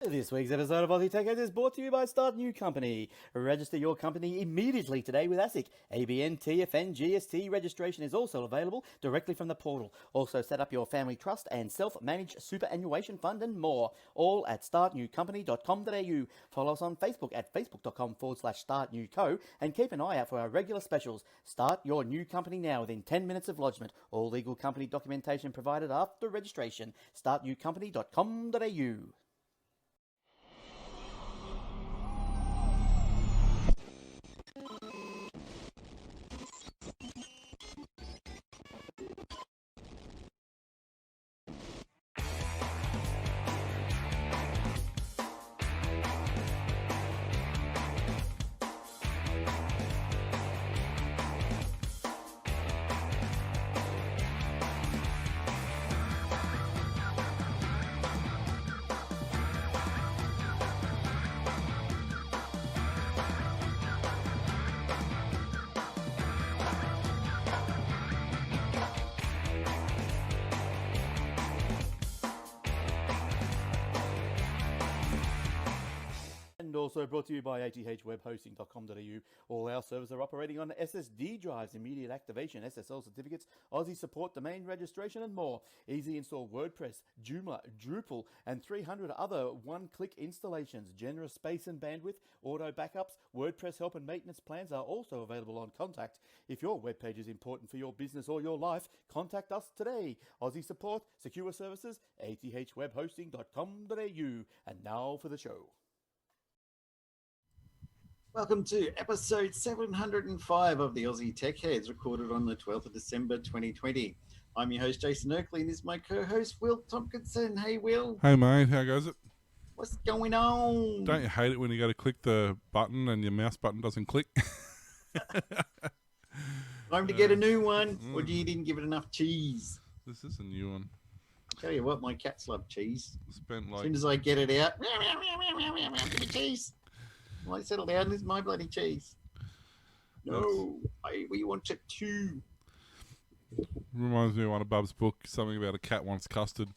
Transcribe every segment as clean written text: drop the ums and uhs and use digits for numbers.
This week's episode of Aussie Tech Heads is brought to you by Start New Company. Register your company immediately today with ASIC. ABN, TFN, GST registration is also available directly from the portal. Also set up your family trust and self-managed superannuation fund and more. All at startnewcompany.com.au. Follow us on Facebook at facebook.com/startnewco and keep an eye out for our regular specials. Start your new company now within 10 minutes of lodgement. All legal company documentation provided after registration. Startnewcompany.com.au. And also brought to you by athwebhosting.com.au. All our servers are operating on SSD drives, immediate activation, SSL certificates, Aussie support, domain registration and more. Easy install WordPress, Joomla, Drupal and 300 other one-click installations. Generous space and bandwidth, auto backups, WordPress help and maintenance plans are also available on Contact. If your web page is important for your business or your life, contact us today. Aussie support, secure services, athwebhosting.com.au. And now for the show. Welcome to episode 705 of the Aussie Tech Heads, recorded on the 12th of December 2020. I'm your host, Jason Oakley, and this is my co-host, Will Tompkinson. Hey, Will. Hey, mate. How goes it? What's going on? Don't you hate it when you go to click the button and your mouse button doesn't click? Time to get a new one, or you didn't give it enough cheese? This is a new one. I'll tell you what, my cats love cheese. Spent As soon as I get it out, give me cheese. Well, I settle down, this is my bloody cheese. No, we want it too. Reminds me of one of Bub's book, something about a cat wants custard.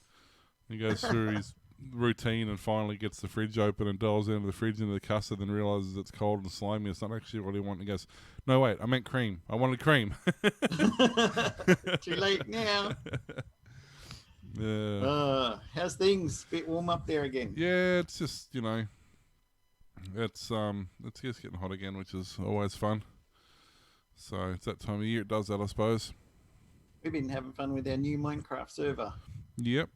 He goes through his routine and finally gets the fridge open and dials into the fridge into the custard and realises it's cold and slimy. It's not actually what he wanted. He goes, no, wait, I meant cream. I wanted cream. Too late now. Yeah. How's things? Bit warm up there again? Yeah, it's just, you know, it's just getting hot again, which is always fun. So it's that time of year it does that, I suppose. We've been having fun with our new Minecraft server. Yep.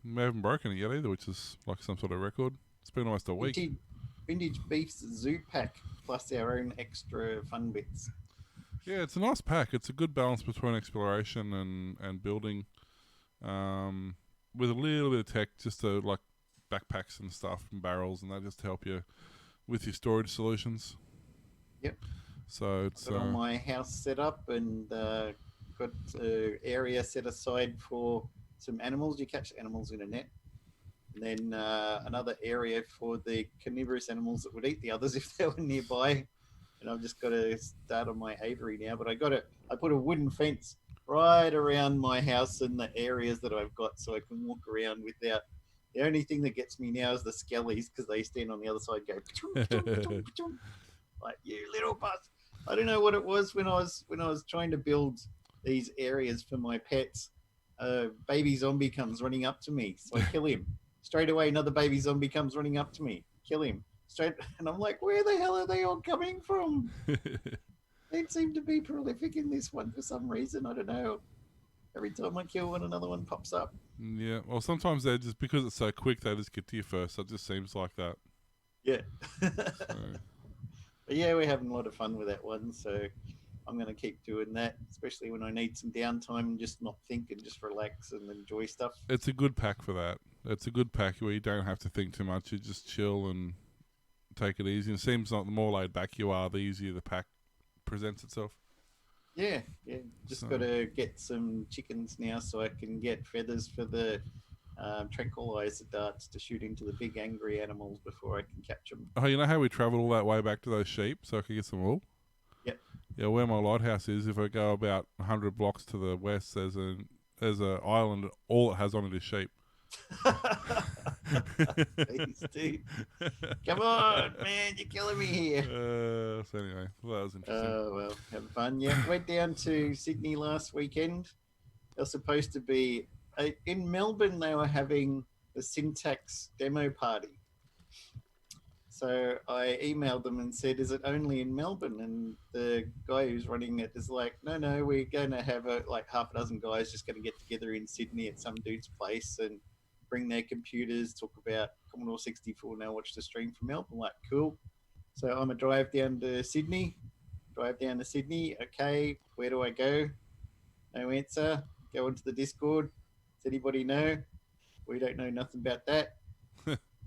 We haven't broken it yet either, which is like some sort of record. It's been almost a week. Vintage Beef's Zoo Pack, plus our own extra fun bits. Yeah, it's a nice pack. It's a good balance between exploration and building, with a little bit of tech, just to like backpacks and stuff and barrels, and that just to help you with your storage solutions. Yep. So it's got all my house set up and got an area set aside for some animals. You catch animals in a net. And then another area for the carnivorous animals that would eat the others if they were nearby. And I've just got to start on my aviary now. But I put a wooden fence right around my house and the areas that I've got so I can walk around without. The only thing that gets me now is the skellies, because they stand on the other side, go like, you little bus. I don't know what it was when I was trying to build these areas for my pets. A baby zombie comes running up to me, so I kill him. Straight away, another baby zombie comes running up to me, kill him. And I'm like, where the hell are they all coming from? They seem to be prolific in this one for some reason. I don't know. Every time I kill one, another one pops up. Yeah, well, sometimes they just, because it's so quick, they just get to you first. It just seems like that. Yeah. So. But yeah, we're having a lot of fun with that one, so I'm going to keep doing that, especially when I need some downtime and just not think and just relax and enjoy stuff. It's a good pack for that. It's a good pack where you don't have to think too much. You just chill and take it easy. And it seems like the more laid back you are, the easier the pack presents itself. Yeah. Just got to get some chickens now so I can get feathers for the tranquilizer darts to shoot into the big angry animals before I can catch them. Oh, you know how we travelled all that way back to those sheep so I could get some wool? Yep. Yeah, where my lighthouse is, if I go about 100 blocks to the west, there's a island. All it has on it is sheep. Please, dude. Come on, man, you're killing me here. So anyway, well, that was interesting. Oh, well, have fun. Yeah, went down to Sydney last weekend. They're supposed to be in Melbourne. They were having the Syntax demo party. So I emailed them and said, "Is it only in Melbourne?" And the guy who's running it is like, "No, no, we're going to have like half a dozen guys just going to get together in Sydney at some dude's place and bring their computers, talk about Commodore 64, and now watch the stream from Melbourne." Like, cool. So I'm a drive down to Sydney. Drive down to Sydney. Okay, where do I go? No answer. Go into the Discord. Does anybody know? We don't know nothing about that.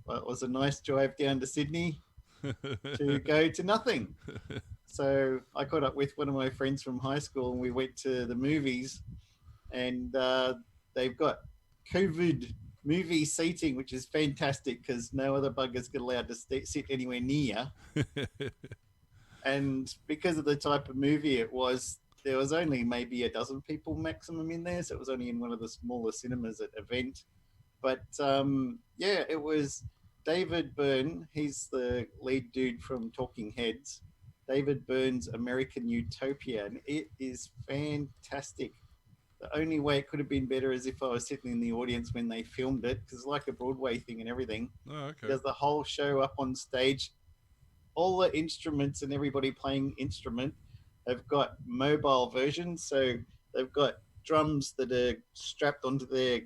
Well, it was a nice drive down to Sydney to go to nothing. So I caught up with one of my friends from high school and we went to the movies, and they've got COVID movie seating, which is fantastic because no other buggers get allowed to sit anywhere near. And because of the type of movie it was, there was only maybe a dozen people maximum in there. So it was only in one of the smaller cinemas at Event. But yeah, it was David Byrne. He's the lead dude from Talking Heads. David Byrne's American Utopia, and it is fantastic. The only way it could have been better is if I was sitting in the audience when they filmed it, because it's like a Broadway thing and everything. Oh, okay. Does the whole show up on stage. All the instruments and everybody playing instrument have got mobile versions. So they've got drums that are strapped onto their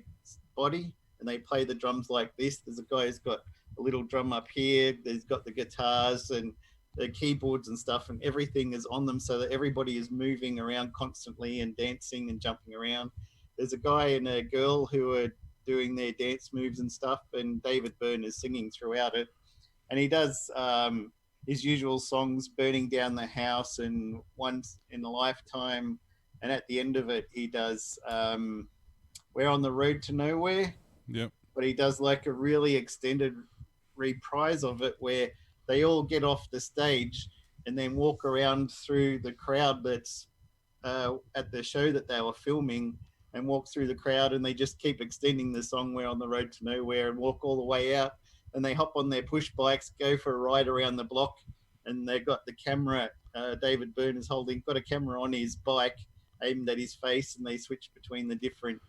body and they play the drums like this. There's a guy who's got a little drum up here. There's got the guitars and the keyboards and stuff, and everything is on them so that everybody is moving around constantly and dancing and jumping around. There's a guy and a girl who are doing their dance moves and stuff, and David Byrne is singing throughout it. And he does his usual songs, Burning Down the House and Once in a Lifetime. And at the end of it, he does We're on the Road to Nowhere. Yep. But he does like a really extended reprise of it where they all get off the stage and then walk around through the crowd that's at the show that they were filming, and walk through the crowd, and they just keep extending the song We're on the Road to Nowhere and walk all the way out. And they hop on their push bikes, go for a ride around the block, and they've got the camera. David Byrne is got a camera on his bike aimed at his face, and they switch between the different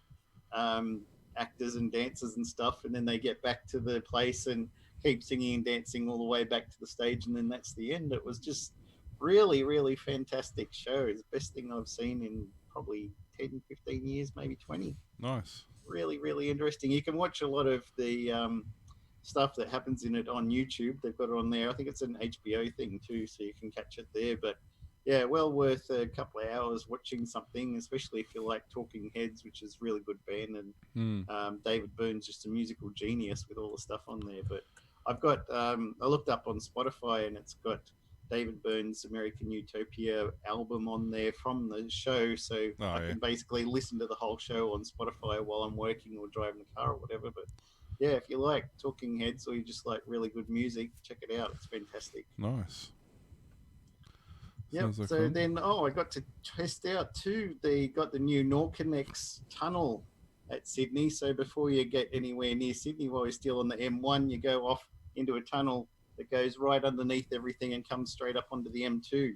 actors and dancers and stuff, and then they get back to the place and keep singing and dancing all the way back to the stage, and then that's the end. It was just really, really fantastic show. It's the best thing I've seen in probably 10, 15 years, maybe 20. Nice. Really, really interesting. You can watch a lot of the stuff that happens in it on YouTube. They've got it on there. I think it's an HBO thing too, so you can catch it there. But yeah, well worth a couple of hours watching something, especially if you like Talking Heads, which is a really good band. And David Byrne's just a musical genius with all the stuff on there. But I've got, I looked up on Spotify and it's got David Byrne's American Utopia album on there from the show. So I can basically listen to the whole show on Spotify while I'm working or driving the car or whatever. But yeah, if you like Talking Heads or you just like really good music, check it out. It's fantastic. Nice. Yep. Like so fun. then, I got to test out too. They got the new Norconex tunnel at Sydney. So before you get anywhere near Sydney, while you're still on the M1, you go off into a tunnel that goes right underneath everything and comes straight up onto the M2.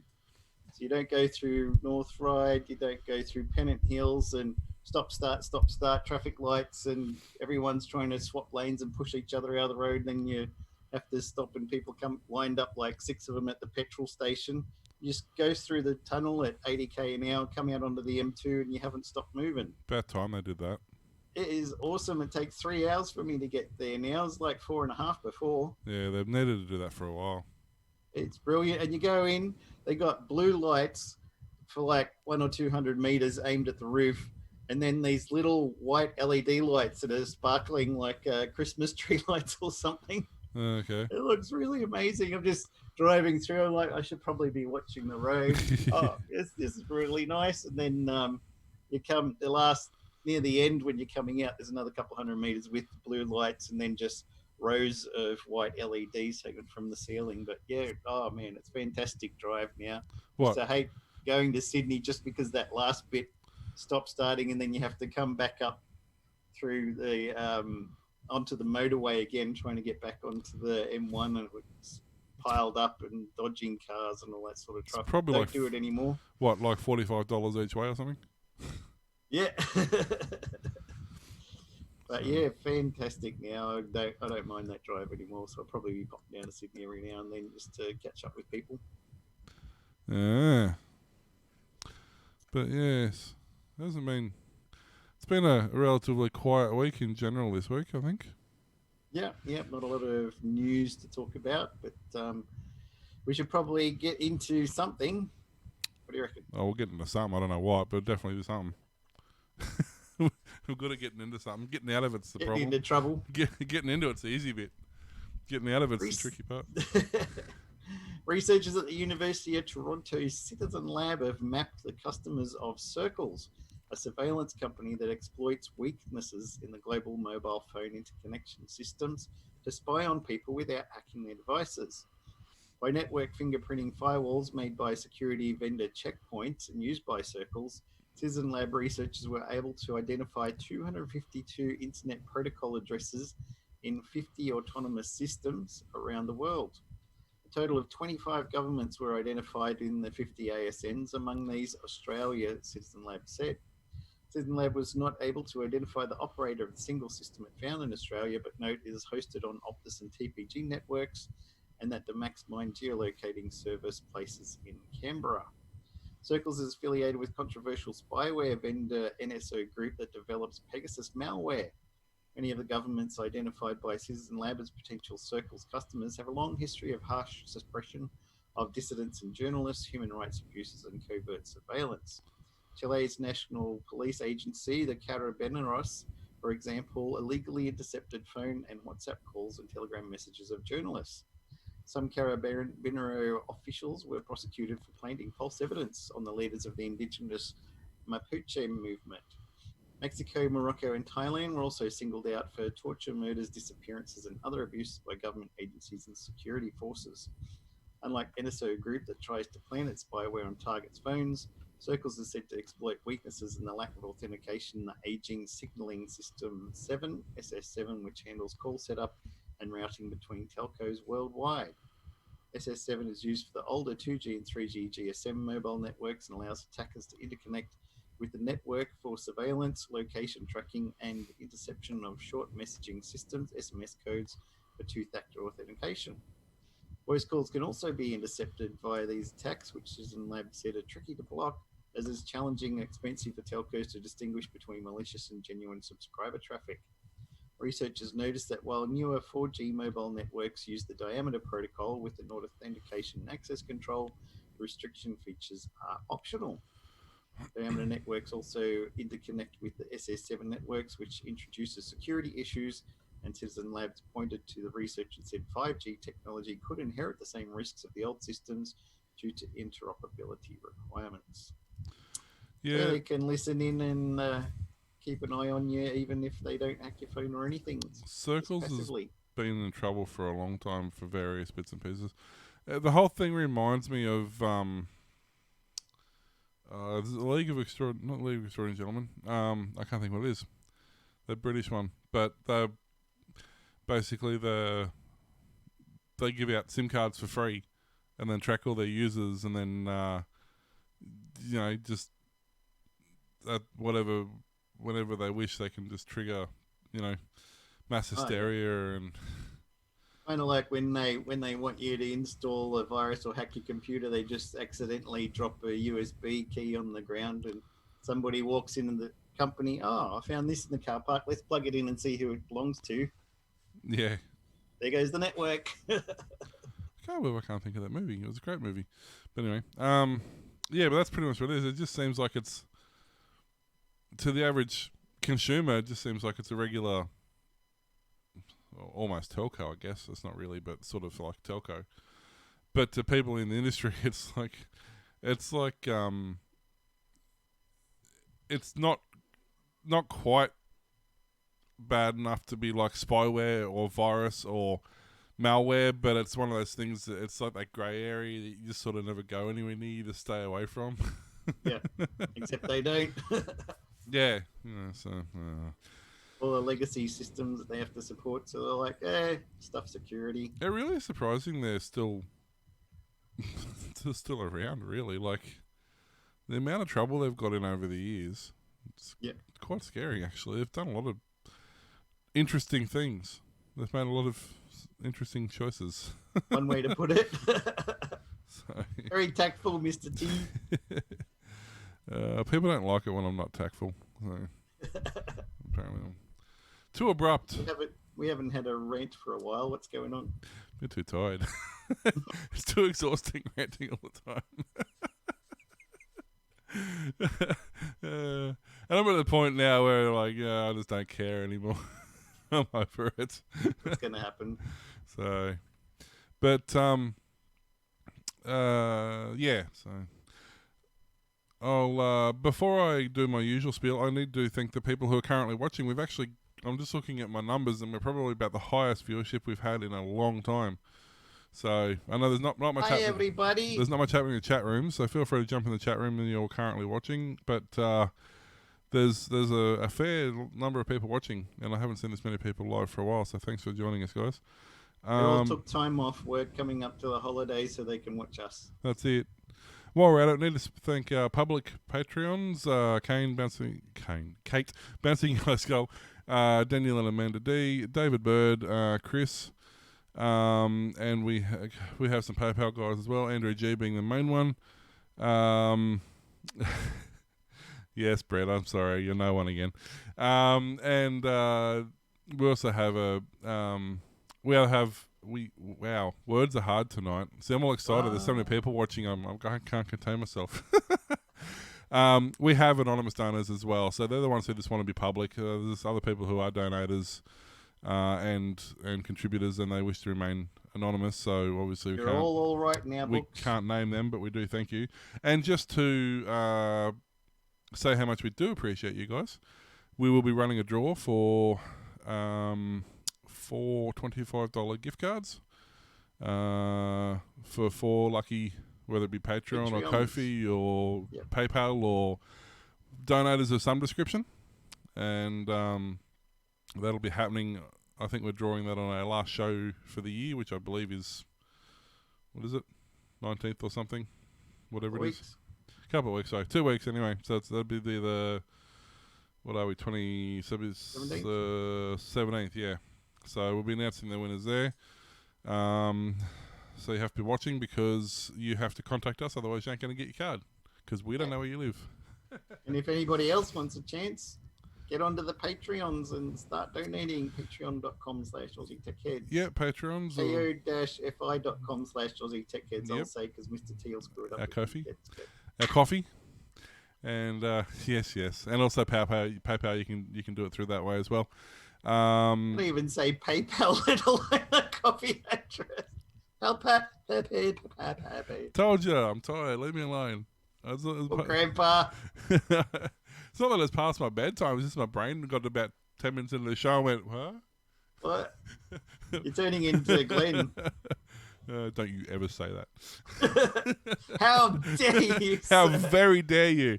So you don't go through North Ryde, you don't go through Pennant Hills and stop, start traffic lights, and everyone's trying to swap lanes and push each other out of the road. Then you have to stop and people come lined up like 6 of them at the petrol station. You just go through the tunnel at 80k an hour, come out onto the M2, and you haven't stopped moving. About time they did that. It is awesome. It takes 3 hours for me to get there now. It's like 4.5 before. Yeah, they've needed to do that for a while. It's brilliant. And you go in, they got blue lights for like 100 or 200 meters aimed at the roof. And then these little white LED lights that are sparkling like Christmas tree lights or something. Okay. It looks really amazing. I'm just driving through. I'm like, I should probably be watching the road. This is really nice. And then you come near the end when you're coming out, there's another couple hundred meters with blue lights and then just rows of white LEDs hanging from the ceiling. But yeah, oh man, it's fantastic drive now. What? Just I hate going to Sydney just because that last bit stops starting and then you have to come back up through the onto the motorway again, trying to get back onto the M1, and it was piled up and dodging cars and all that sort of It's traffic. probably Don't like do it anymore. What, like $45 each way or something? Yeah. So- But yeah, fantastic. Now I don't mind that drive anymore, so I'll probably be popping down to Sydney every now and then just to catch up with people. Yeah. But yes, hasn't been. It's been a relatively quiet week in general this week, I think. Yeah, not a lot of news to talk about, but we should probably get into something. What do you reckon? Oh, we'll get into something. I don't know what, but definitely do something. We're good at getting into something. Getting out of it's the Getting problem. into trouble. Getting into it's the easy bit. Getting out of it's the tricky part. Researchers at the University of Toronto Citizen Lab have mapped the customers of Circles, a surveillance company that exploits weaknesses in the global mobile phone interconnection systems to spy on people without hacking their devices. By network fingerprinting firewalls made by security vendor Checkpoints and used by Circles, Citizen Lab researchers were able to identify 252 Internet Protocol addresses in 50 autonomous systems around the world. A total of 25 governments were identified in the 50 ASNs. Among these, Australia, Citizen Lab said. Citizen Lab was not able to identify the operator of the single system it found in Australia, but note it is hosted on Optus and TPG networks, and that the MaxMind geolocating service places in Canberra. Circles is affiliated with controversial spyware vendor NSO Group that develops Pegasus malware. Many of the governments identified by Citizen Lab as potential Circles customers have a long history of harsh suppression of dissidents and journalists, human rights abuses, and covert surveillance. Chile's national police agency, the Carabineros, for example, illegally intercepted phone and WhatsApp calls and Telegram messages of journalists. Some Carabinero officials were prosecuted for planting false evidence on the leaders of the indigenous Mapuche movement. Mexico, Morocco, and Thailand were also singled out for torture, murders, disappearances, and other abuse by government agencies and security forces. Unlike NSO Group that tries to plant its spyware on targets' phones, Circles is said to exploit weaknesses in the lack of authentication in the aging signaling system 7, SS7, which handles call setup and routing between telcos worldwide. SS7 is used for the older 2G and 3G GSM mobile networks and allows attackers to interconnect with the network for surveillance, location tracking, and interception of short messaging systems, SMS codes, for two-factor authentication. Voice calls can also be intercepted via these attacks, which Citizen Lab said are tricky to block, as it's challenging and expensive for telcos to distinguish between malicious and genuine subscriber traffic. Researchers noticed that while newer 4G mobile networks use the diameter protocol with the Nord authentication and access control, the restriction features are optional. Diameter networks also interconnect with the SS7 networks, which introduces security issues, and Citizen Labs pointed to the research and said 5G technology could inherit the same risks of the old systems due to interoperability requirements. Yeah. So they can listen in and keep an eye on you even if they don't hack your phone or anything. Circles has Passively. been in trouble for a long time for various bits and pieces. The whole thing reminds me of the League of Extraordinary Gentlemen. I can't think what it is. The British one, but basically they give out SIM cards for free, and then track all their users, and then just whenever they wish, they can just trigger, mass hysteria and. Kind of like when they want you to install a virus or hack your computer, they just accidentally drop a USB key on the ground, and somebody walks in the company. Oh, I found this in the car park. Let's plug it in and see who it belongs to. Yeah. There goes the network. I can't think of that movie. It was a great movie. But anyway, but that's pretty much what it is. It just seems like it's, to the average consumer, it just seems like it's a regular, almost telco, I guess. It's not really, but sort of like telco. But to people in the industry, it's not quite bad enough to be like spyware or virus or malware, but it's one of those things that it's like that grey area that you just sort of never go anywhere near, you just stay away from. Yeah, except they don't. Yeah, all the legacy systems that they have to support. So they're like, stuff security. They're really surprising they're still they're still around, really. Like, the amount of trouble they've got in over the years, it's quite scary, actually. They've done a lot of interesting things. They've made a lot of interesting choices. One way to put it. So, Very tactful, Mr. T. people don't like it when I'm not tactful. So apparently I'm too abrupt. We haven't had a rant for a while. What's going on? You're too tired. It's too exhausting ranting all the time. And I'm at the point now where, like, I just don't care anymore. I'm over it. What's going to happen? So, but yeah. So, I'll before I do my usual spiel, I need to thank the people who are currently watching. I'm just looking at my numbers, and we're probably about the highest viewership we've had in a long time. So I know there's not much. Hi, everybody. There's not much happening in the chat room, so feel free to jump in the chat room and you're currently watching. But there's a fair number of people watching, and I haven't seen this many people live for a while. So thanks for joining us, guys. They all took time off work coming up to the holidays so they can watch us. That's it. While we're at it, I need to thank our public Patreons, Kate Bouncing Yellow Skull, Daniel and Amanda D, David Bird, Chris, and we have some PayPal guys as well, Andrew G being the main one. Yes, Brett, I'm sorry, you're no one again. And we also have wow, words are hard tonight. See, I'm all excited. There's so many people watching. I can't contain myself. We have anonymous donors as well, so they're the ones who just want to be public. There's other people who are donators and contributors, and they wish to remain anonymous. So obviously You're all right now. We can't name them, but we do thank you. And just to say how much we do appreciate you guys, we will be running a draw for $4 $25 gift cards for 4 lucky, whether it be Patreon or Ko-fi or PayPal or donators of some description. And that'll be happening. I think we're drawing that on our last show for the year, which I believe is, what is it, 19th or something, whatever it is. Couple of weeks, sorry, 2 weeks anyway. So that'd be the what are we, 17th, yeah. So we'll be announcing the winners there. So you have to be watching because you have to contact us, otherwise you ain't going to get your card because we don't know where you live. And if anybody else wants a chance, get onto the Patreons and start donating. Patreon.com/AussieTechHeads. Yeah, Patreons. ko-fi.com/AussieTechHeads. Yep. I'll say because Mr. T will screw it up. Our Ko-fi. Our coffee. And yes. And also PayPal, you can do it through that way as well. I don't even say PayPal, let alone a coffee address. Told you, I'm tired. Leave me alone. Grandpa. It's not that it's past my bedtime. It's just my brain got about 10 minutes into the show and went, huh? What? You're turning into Glenn. Don't you ever say that. How dare you? How very dare you?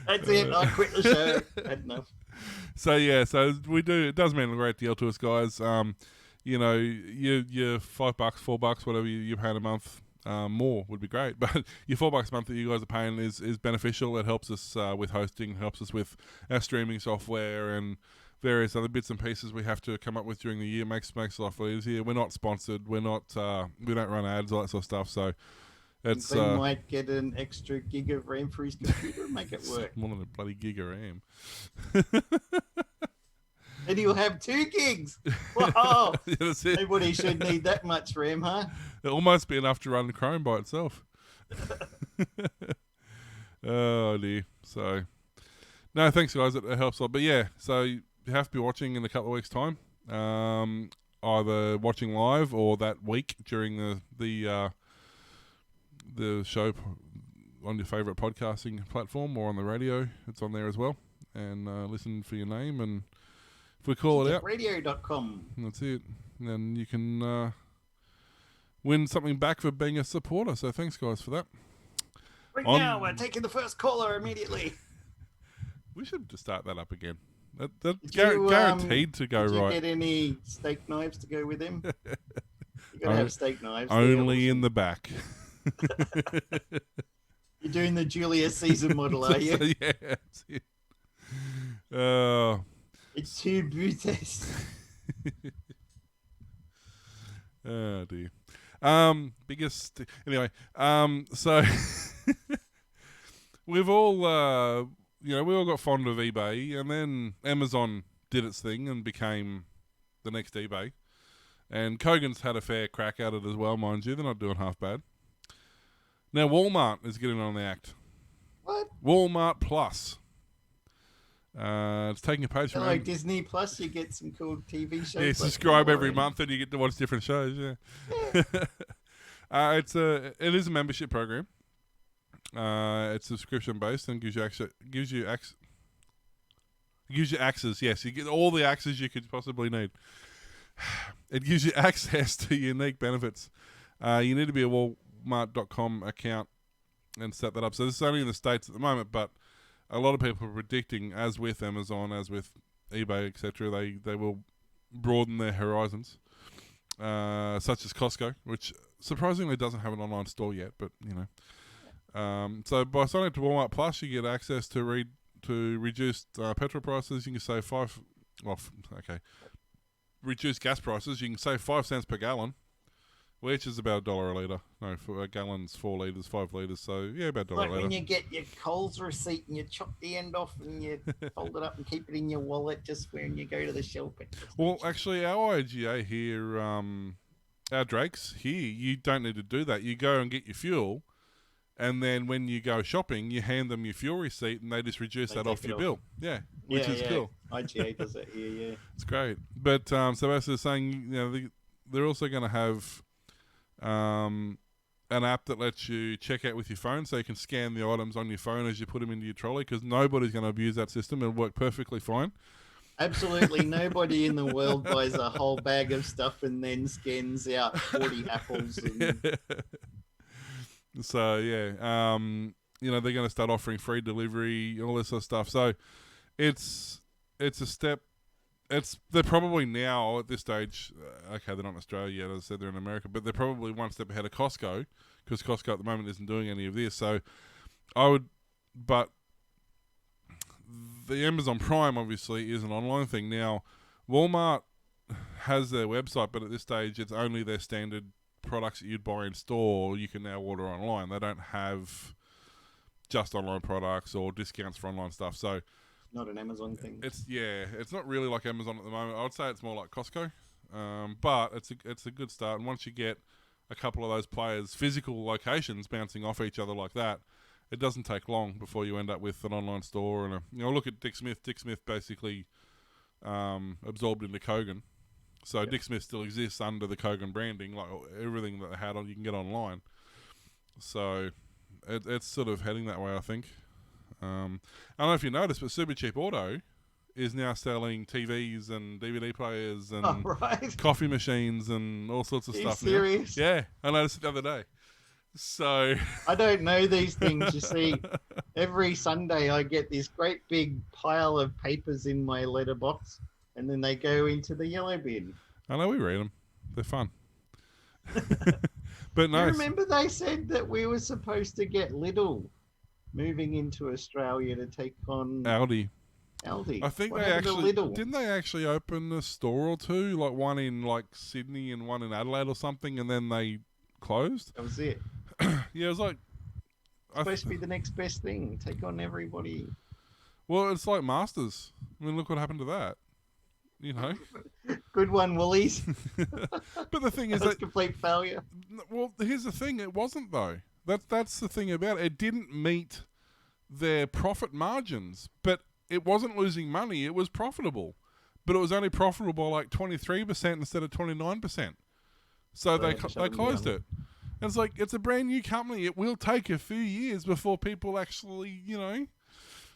That's it. I quit the show. Had enough. So yeah, so we do. It does mean a great deal to us, guys. You know, your $5, $4, whatever you're paying a month, more would be great. But your $4 a month that you guys are paying is beneficial. It helps us with hosting, helps us with our streaming software and various other bits and pieces we have to come up with during the year. Makes life a lot easier. We're not sponsored. We're not. We don't run ads, all that sort of stuff. So. It's, they might get an extra gig of RAM for his computer and make it work. More than a bloody gig of RAM. And he'll have 2 gigs. Wow. Yeah, that's it. Nobody should need that much RAM, huh? It'll almost be enough to run Chrome by itself. Oh, dear. So, no, thanks, guys. It helps a lot. But, yeah, so you have to be watching in a couple of weeks' time. Either watching live or that week during the show on your favourite podcasting platform or on the radio. It's on there as well. And listen for your name, and if we call it out, radio.com. That's it. And then you can win something back for being a supporter. So thanks, guys, for that. Now, we're taking the first caller immediately. We should just start that up again. That's Did you, guaranteed to go Did you right. get any steak knives to go with them? You gotta have steak knives. Only in the back. You're doing the Julius Caesar model, are you? Yeah. That's it. It's two brutes. Oh dear. Biggest anyway. So we've all we all got fond of eBay, and then Amazon did its thing and became the next eBay. And Kogan's had a fair crack at it as well, mind you. They're not doing half bad. Now Walmart is getting on the act. What? Walmart Plus. It's taking a page from Like Disney Plus, you get some cool TV shows. Yeah, like subscribe every Mandalorian. month and you get to watch different shows. Yeah, it is a membership program. It's subscription based and gives you access. Yes, you get all the access you could possibly need. It gives you access to unique benefits. You need to be a Walmart.com account and set that up. So this is only in the States at the moment, but a lot of people are predicting, as with Amazon, as with eBay, etc., they will broaden their horizons, such as Costco, which surprisingly doesn't have an online store yet, but so by signing up to Walmart Plus, you get access to reduced petrol prices. You can save reduced gas prices. You can save 5 cents per gallon, which is about $1 a litre. No, for a gallon's 4 litres, 5 litres, so yeah, about $1 Like a when litre. you get your Coles receipt and you chop the end off and you fold it up and keep it in your wallet just when you go to the shop. Well, actually, our IGA here, our Drakes here, you don't need to do that. You go and get your fuel, and then when you go shopping, you hand them your fuel receipt, and they just reduce that off your bill. Yeah, which is cool. IGA does it here, yeah. It's great. But so basically saying, they're also going to have an app that lets you check out with your phone, so you can scan the items on your phone as you put them into your trolley, because nobody's going to abuse that system. It'll work perfectly fine. Absolutely nobody in the world buys a whole bag of stuff and then scans out 40 apples. And... So yeah, they're going to start offering free delivery, all this sort of stuff. So it's a step. They're probably now at this stage. Okay, they're not in Australia yet. As I said, they're in America, but they're probably one step ahead of Costco, because Costco at the moment isn't doing any of this. So but the Amazon Prime obviously is an online thing now. Walmart has their website, but at this stage, it's only their standard products that you'd buy in store. You can now order online. They don't have just online products or discounts for online stuff. So not an Amazon thing. It's not really like Amazon at the moment. I would say it's more like Costco, but it's a good start. And once you get a couple of those players' physical locations bouncing off each other like that, it doesn't take long before you end up with an online store. And look at Dick Smith. Dick Smith basically absorbed into Kogan. So yep. Dick Smith still exists under the Kogan branding, like everything that they had on, you can get online. So it's sort of heading that way, I think. I don't know if you noticed, but Super Cheap Auto is now selling TVs and DVD players and coffee machines and all sorts of stuff. Are you serious? Now. Yeah, I noticed it the other day. So I don't know these things. You see, every Sunday I get this great big pile of papers in my letterbox, and then they go into the yellow bin. I know, we read them. They're fun. But no. You remember they said that we were supposed to get Lidl moving into Australia to take on Aldi. I think what they actually Lidl? Didn't they actually open a store or two, like one in like Sydney and one in Adelaide or something, and then they closed? That was it. Yeah, it was like supposed to be the next best thing. Take on everybody. Well, it's like Masters. I mean, look what happened to that. Good one, Woolies. But the thing is that was complete failure. Well, here's the thing. It wasn't, though. That's the thing about it. It didn't meet their profit margins, but it wasn't losing money. It was profitable, but it was only profitable like 23% instead of 29%. So they closed it. And it's like, it's a brand new company. It will take a few years before people actually,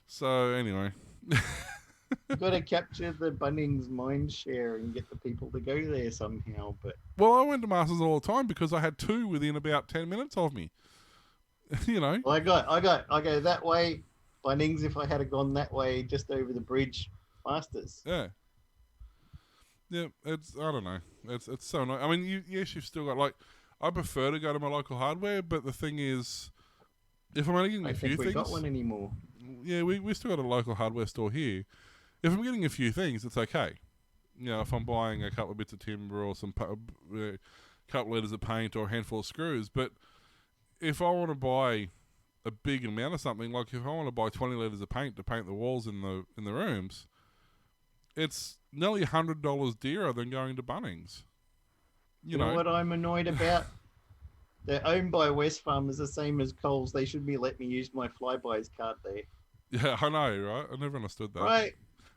So anyway. You've got to capture the Bunnings mind share and get the people to go there somehow. But well, I went to Masters all the time because I had two within about 10 minutes of me. Well, I go that way, Bunnings if I had gone that way just over the bridge Masters. Yeah. Yeah, I don't know. It's so nice. I mean, yes, you've still got, like, I prefer to go to my local hardware, but the thing is, if I'm only getting I a don't few think we things, got one anymore. yeah, we still got a local hardware store here. If I'm getting a few things, it's okay. You know, if I'm buying a couple of bits of timber or some couple litres of paint or a handful of screws, but if I want to buy a big amount of something, like if I want to buy 20 litres of paint to paint the walls in the rooms, it's nearly $100 dearer than going to Bunnings. You know what I'm annoyed about? They're owned by Westfarmers, the same as Coles. They should be letting me use my Flybuys card there. Yeah, I know, right? I never understood that. Right.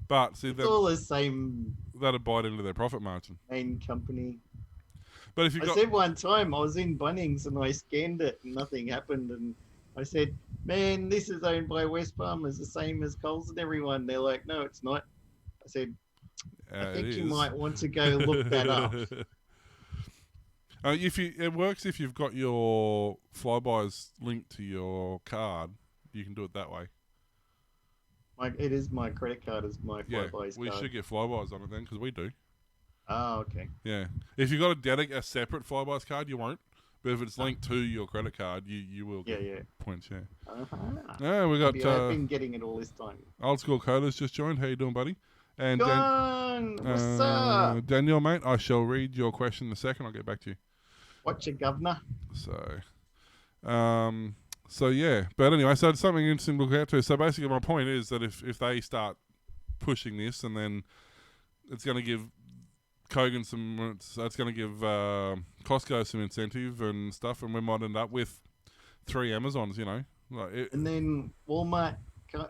But see, It's all the same that'd bite into their profit margin. main company. But if you got, said one time I was in Bunnings and I scanned it and nothing happened, and I said, "Man, this is owned by Westfarmers, the same as Coles and everyone." They're like, "No, it's not." I said, "I think you might want to go look that up." It works if you've got your Flybys linked to your card. You can do it that way. It is my credit card as my Flybys card. We should get Flybys on it then, because we do. Oh, okay. Yeah. If you've got a separate Flybys card, you won't. But if it's linked to your credit card, you will get points, yeah. Uh-huh. Yeah, we got... I've been getting it all this time. Old School Coda's just joined. How you doing, buddy? And What's up? Danielle, mate, I shall read your question in a second. I'll get back to you. What's your governor? So yeah. But anyway, so it's something interesting to look out to. So basically my point is that if they start pushing this, and then it's going to give Kogan it's going to give Costco some incentive and stuff, and we might end up with 3 Amazons, you know. And then Walmart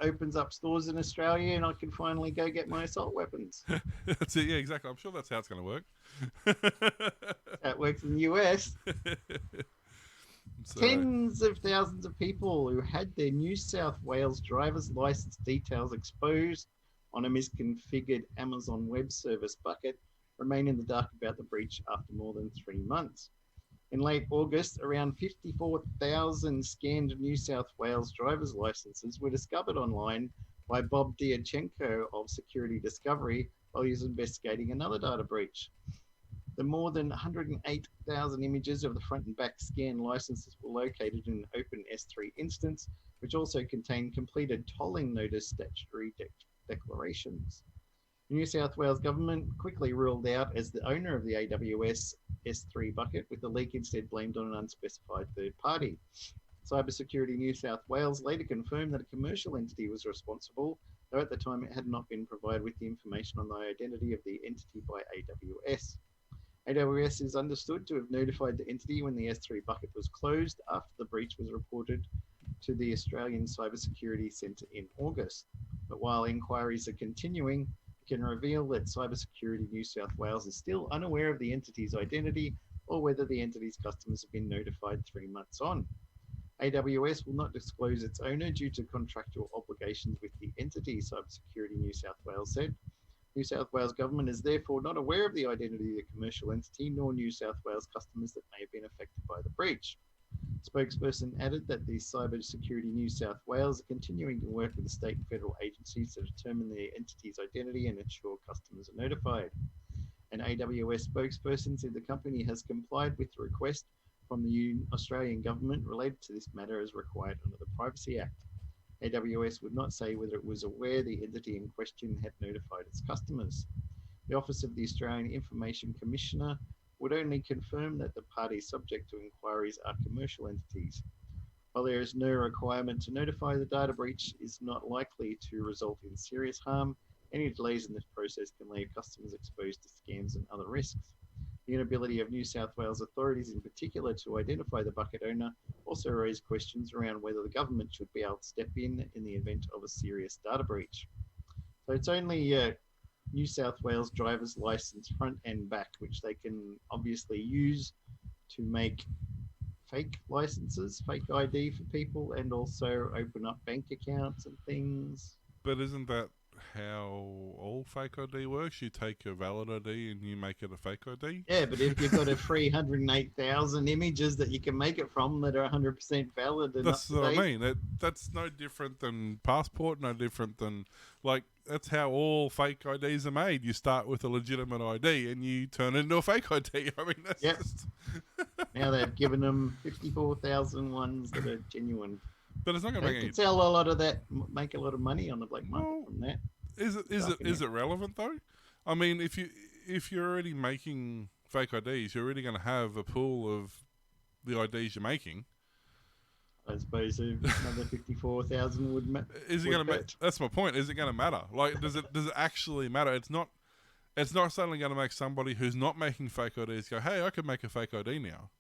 opens up stores in Australia, and I can finally go get my assault weapons. That's it, yeah, exactly. I'm sure that's how it's going to work. That works in the US. Tens of thousands of people who had their New South Wales driver's license details exposed on a misconfigured Amazon Web Service bucket remain in the dark about the breach after more than 3 months. In late August, around 54,000 scanned New South Wales driver's licenses were discovered online by Bob Diachenko of Security Discovery while he was investigating another data breach. The more than 108,000 images of the front and back scan licenses were located in an open S3 instance, which also contained completed tolling notice statutory declarations. The New South Wales government quickly ruled out as the owner of the AWS S3 bucket, with the leak instead blamed on an unspecified third party. Cybersecurity New South Wales later confirmed that a commercial entity was responsible, though at the time it had not been provided with the information on the identity of the entity by AWS. AWS is understood to have notified the entity when the S3 bucket was closed after the breach was reported to the Australian Cybersecurity Centre in August. But while inquiries are continuing, it can reveal that Cybersecurity New South Wales is still unaware of the entity's identity or whether the entity's customers have been notified 3 months on. AWS will not disclose its owner due to contractual obligations with the entity, Cybersecurity New South Wales said. New South Wales government is therefore not aware of the identity of the commercial entity nor New South Wales customers that may have been affected by the breach. Spokesperson added that the Cybersecurity New South Wales are continuing to work with the state and federal agencies to determine the entity's identity and ensure customers are notified. An AWS spokesperson said the company has complied with the request from the Australian government related to this matter as required under the Privacy Act. AWS would not say whether it was aware the entity in question had notified its customers. The Office of the Australian Information Commissioner would only confirm that the parties subject to inquiries are commercial entities. While there is no requirement to notify, the data breach is not likely to result in serious harm. Any delays in this process can leave customers exposed to scams and other risks. The inability of New South Wales authorities in particular to identify the bucket owner also raised questions around whether the government should be able to step in the event of a serious data breach. So it's only New South Wales driver's license front and back, which they can obviously use to make fake licenses, fake ID for people, and also open up bank accounts and things. But isn't that how all fake ID works? You take a valid ID and you make it a fake ID? Yeah, but if you've got a 308,000 images that you can make it from that are 100% valid and That's up to what I date, mean. That's no different than passport, no different than, like, that's how all fake IDs are made. You start with a legitimate ID and you turn it into a fake ID. I mean, that's Yep. just... now they've given them 54,000 ones that are genuine. But it's not going to They make any... could sell a lot of that, make a lot of money on the black market Well, from that. Is it relevant though? I mean, if you're already making fake IDs, you're already going to have a pool of the IDs you're making. I suppose another 54,000 would Is it going to? That's my point. Is it going to matter? Like, does it actually matter? It's not suddenly going to make somebody who's not making fake IDs go, "Hey, I can make a fake ID now."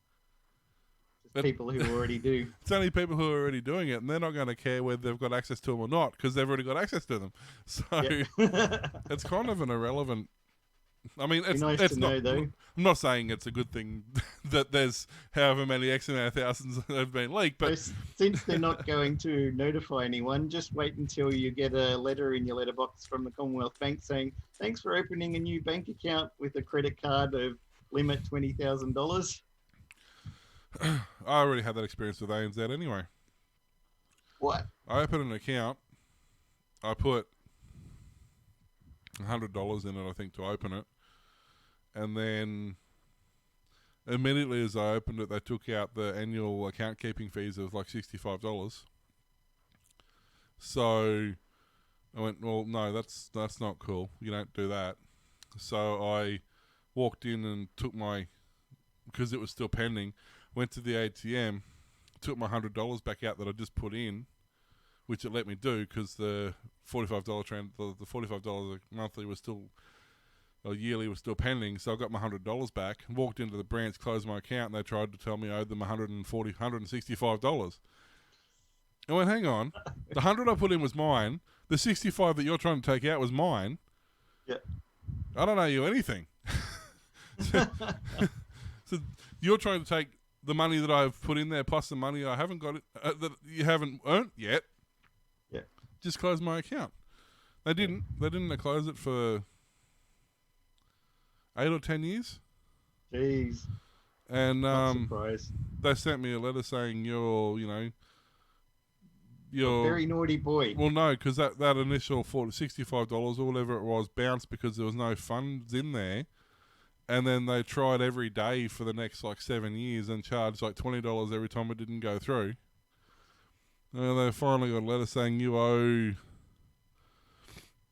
People who already do. It's only people who are already doing it, and they're not going to care whether they've got access to them or not because they've already got access to them. So it's kind of an irrelevant. I mean, it's nice it's to not. know, though. I'm not saying it's a good thing that there's however many X amount of thousands that have been leaked, but So since they're not going to notify anyone, just wait until you get a letter in your letterbox from the Commonwealth Bank saying, "Thanks for opening a new bank account with a credit card of limit $20,000." I already had that experience with ANZ anyway. What? I opened an account. I put $100 in it, I think, to open it. And then immediately as I opened it, they took out the annual account keeping fees of like $65. So I went, well, no, that's not cool. You don't do that. So I walked in and took because it was still pending, went to the ATM, took my $100 back out that I just put in, which it let me do because the $45 the $45 monthly was still, or yearly was still pending. So I got my $100 back, walked into the branch, closed my account, and they tried to tell me I owed them $165. I went, hang on, the 100 I put in was mine. The 65 that you're trying to take out was mine. Yeah. I don't owe you anything. So you're trying to take the money that I've put in there plus the money I haven't got that you haven't earned yet. Yeah. Just close my account. They didn't. They didn't close it for 8 or 10 years. Jeez. And Not surprised. they sent me a letter saying you're Very naughty boy. Well, no, because that initial $65 or whatever it was bounced because there was no funds in there. And then they tried every day for the next like 7 years and charged like $20 every time it didn't go through. And they finally got a letter saying you owe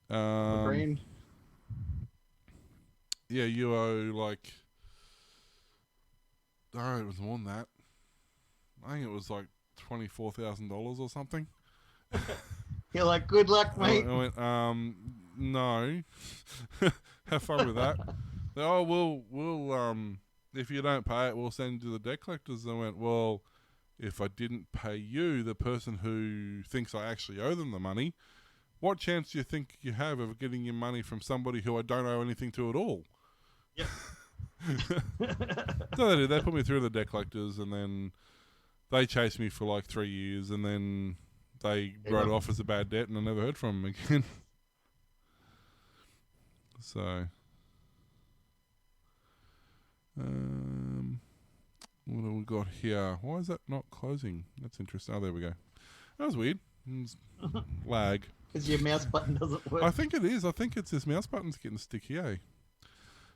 Grand. yeah, you owe like, it was more than that. I think it was like $24,000 or something. You're like, good luck, mate. I went, no. Have fun with that. Oh, we'll if you don't pay it, we'll send you to the debt collectors. I went, well, if I didn't pay you, the person who thinks I actually owe them the money, what chance do you think you have of getting your money from somebody who I don't owe anything to at all? Yep. So they did. They put me through the debt collectors, and then they chased me for like 3 years, and then they wrote it off as a bad debt, and I never heard from them again. So... what have we got here? Why is that not closing? That's interesting. Oh, there we go. That was weird. Lag. Because your mouse button doesn't work. I think it is. I think it's this mouse button's getting sticky, eh?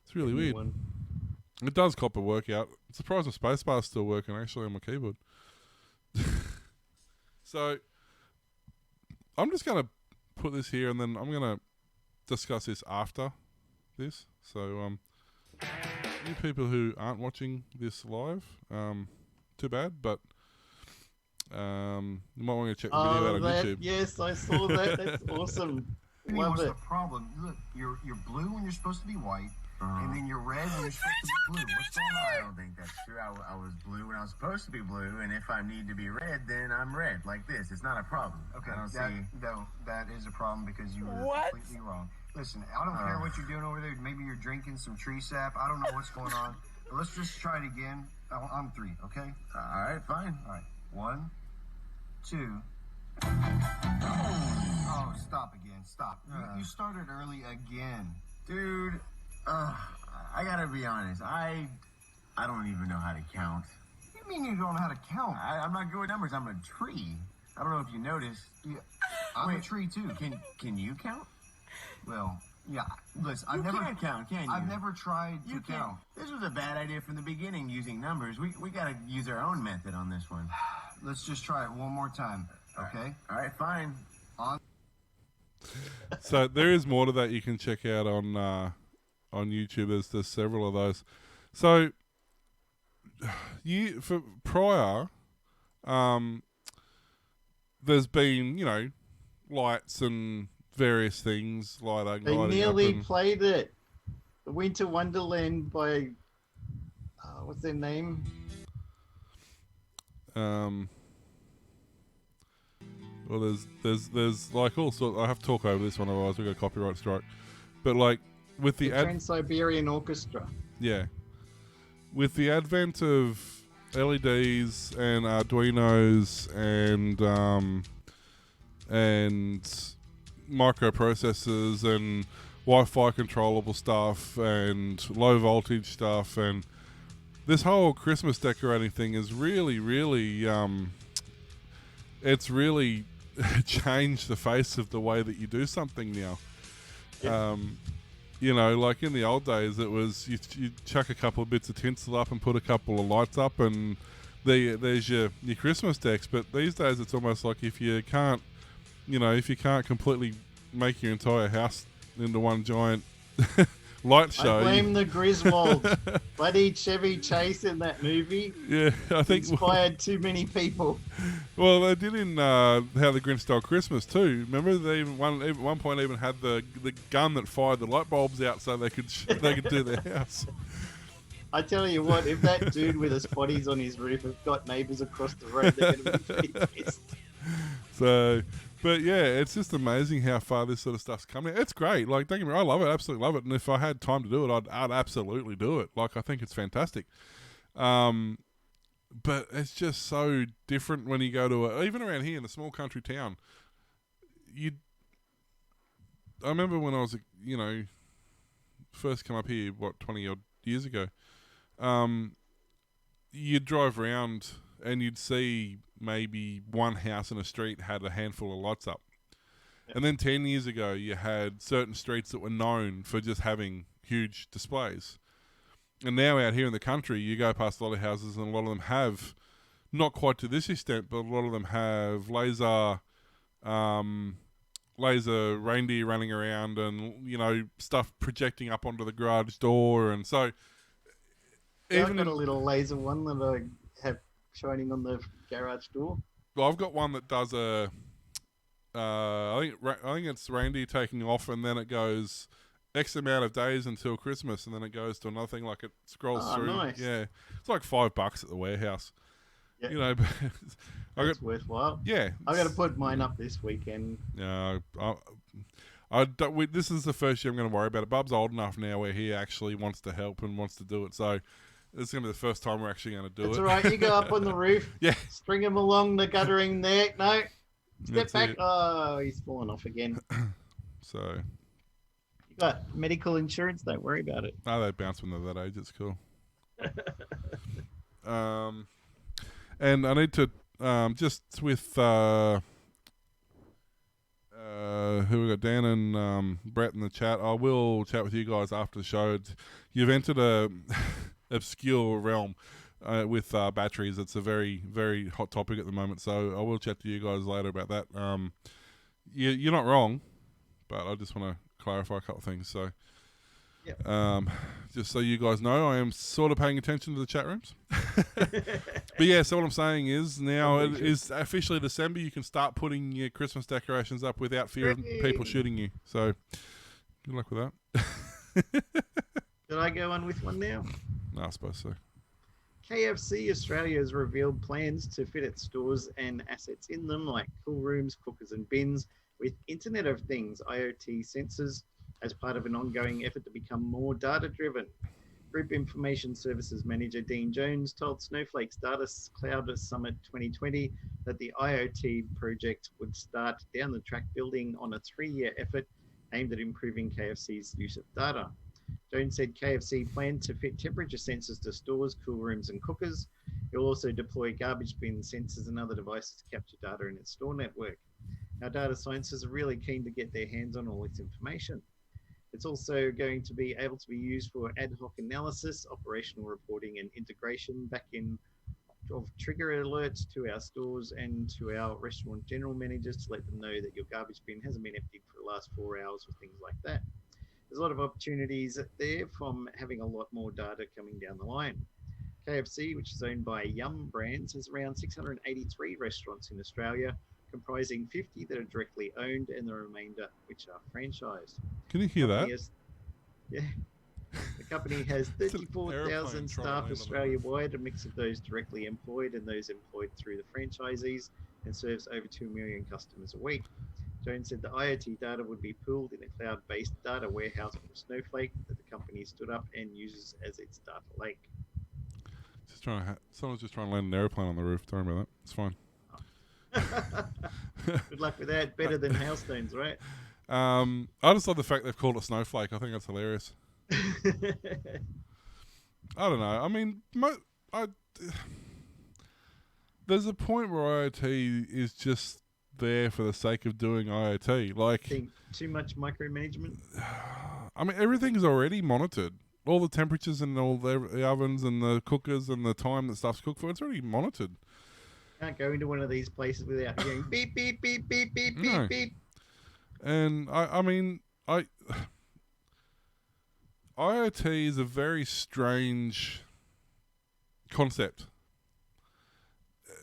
It's really weird. It does cop a workout. I'm surprised the spacebar's still working actually on my keyboard. So, I'm just going to put this here and then I'm going to discuss this after this. So, you people who aren't watching this live, too bad, but you might want to check the video out on YouTube. Yes, I saw that. That's awesome. Love What's it. the problem? Look, you're blue when you're supposed to be white, and then you're red when you're supposed to be blue. What's going on? I don't think that's true. I was blue when I was supposed to be blue, and if I need to be red, then I'm red, like this. It's not a problem. Okay, I don't that, see... no, that is a problem because you were completely wrong. Listen, I don't care what you're doing over there. Maybe you're drinking some tree sap. I don't know what's going on. But let's just try it again. On 3, okay? All right, fine. All right. 1, 2, Oh, stop again. Stop. You started early again. Dude, I gotta be honest. I don't even know how to count. What do you mean you don't know how to count? I'm not good with numbers. I'm a tree. I don't know if you noticed. Yeah, I'm a tree too. Can you count? Well, yeah. Listen, You can't count, can you? I've never tried to You can't. count. This was a bad idea from the beginning, using numbers. We gotta use our own method on this one. Let's just try it one more time, okay? All right, fine. So there is more to that you can check out on YouTube. There's several of those. So for prior, there's been, you know, lights and various things lighting. They lighting nearly up and, played it. The Winter Wonderland by what's their name? Well, there's like all sorts. I have to talk over this one, otherwise we got a copyright strike. But like with the Trans-Siberian Orchestra. yeah, with the advent of LEDs and Arduinos and microprocessors and Wi-Fi controllable stuff and low voltage stuff, and this whole Christmas decorating thing is really it's really changed the face of the way that you do something now. Yeah. You know, like in the old days, it was you chuck a couple of bits of tinsel up and put a couple of lights up, and there's your Christmas decks. But these days, it's almost like if you can't completely make your entire house into one giant light show. I blame the Griswold. Bloody Chevy Chase in that movie. Yeah, I think inspired too many people. Well, they did in How the Grinch Stole Christmas too. Remember, they at one point even had the gun that fired the light bulbs out so they could do their house. I tell you what, if that dude with his spotties on his roof has got neighbours across the road, they're going to be pretty pissed. So, but yeah, it's just amazing how far this sort of stuff's coming. It's great. Like, don't get me wrong, I love it, absolutely love it. And if I had time to do it, I'd absolutely do it. Like, I think it's fantastic. But it's just so different when you go to even around here in a small country town. I remember when I was, first come up here, 20 odd years ago. You'd drive around and you'd see maybe one house in a street had a handful of lights up. Yep. And then 10 years ago, you had certain streets that were known for just having huge displays. And now out here in the country, you go past a lot of houses and a lot of them have, not quite to this extent, but a lot of them have laser reindeer running around and, stuff projecting up onto the garage door. And so... Yeah, I've got a little laser one that I have shining on the garage door. Well, I've got one that does I think it's reindeer taking off, and then it goes X amount of days until Christmas, and then it goes to another thing. Like, it scrolls through. Nice. Yeah, it's like $5 at the warehouse. Yep. That's worthwhile. Yeah, I've got to put mine up this weekend. Yeah, this is the first year I'm going to worry about it. Bub's old enough now where he actually wants to help and wants to do it, so it's going to be the first time we're actually going to do it. It's all right. You go up on the roof. Yeah. String him along the guttering there. No. Step That's back. it. Oh, he's fallen off again. So. You got medical insurance. Don't worry about it. No, they bounce when they're that age. It's cool. And I need to, just with, who we got, Dan and Brett in the chat. I will chat with you guys after the show. You've entered a obscure realm with batteries. It's a very, very hot topic at the moment, so I will chat to you guys later about that. You're not wrong, but I just want to clarify a couple of things. So, yep. Just so you guys know, I am sort of paying attention to the chat rooms. But yeah, so what I'm saying is now it is officially December. You can start putting your Christmas decorations up without fear of people shooting you. So good luck with that. Did I go on with one now? No, I suppose so. KFC Australia has revealed plans to fit its stores and assets in them, like cool rooms, cookers and bins, with Internet of Things, IoT sensors, as part of an ongoing effort to become more data-driven. Group Information Services Manager Dean Jones told Snowflake's Data Cloud Summit 2020 that the IoT project would start down the track, building on a 3-year effort aimed at improving KFC's use of data. Jones said KFC planned to fit temperature sensors to stores, cool rooms, and cookers. It will also deploy garbage bin sensors and other devices to capture data in its store network. Our data scientists are really keen to get their hands on all this information. It's also going to be able to be used for ad hoc analysis, operational reporting, and integration back in of trigger alerts to our stores and to our restaurant general managers to let them know that your garbage bin hasn't been emptied for the last 4 hours or things like that. There's a lot of opportunities there from having a lot more data coming down the line. KFC, which is owned by Yum Brands, has around 683 restaurants in Australia, comprising 50 that are directly owned and the remainder which are franchised. Can you hear that? The company has 34,000 staff Australia-wide, a mix of those directly employed and those employed through the franchisees, and serves over 2 million customers a week. Jones said the IoT data would be pooled in a cloud-based data warehouse from Snowflake that the company stood up and uses as its data lake. Someone's just trying to land an airplane on the roof. Don't worry about that. It's fine. Good luck with that. Better than hailstones, right? I just love the fact they've called it Snowflake. I think that's hilarious. I don't know. I mean, there's a point where IoT is just there for the sake of doing IoT. Like, think too much micromanagement. I mean, everything's already monitored. All the temperatures and all the ovens and the cookers and the time that stuff's cooked for, it's already monitored. Can't go into one of these places without going beep, beep, beep, beep, beep, beep, beep. And I mean, IoT is a very strange concept.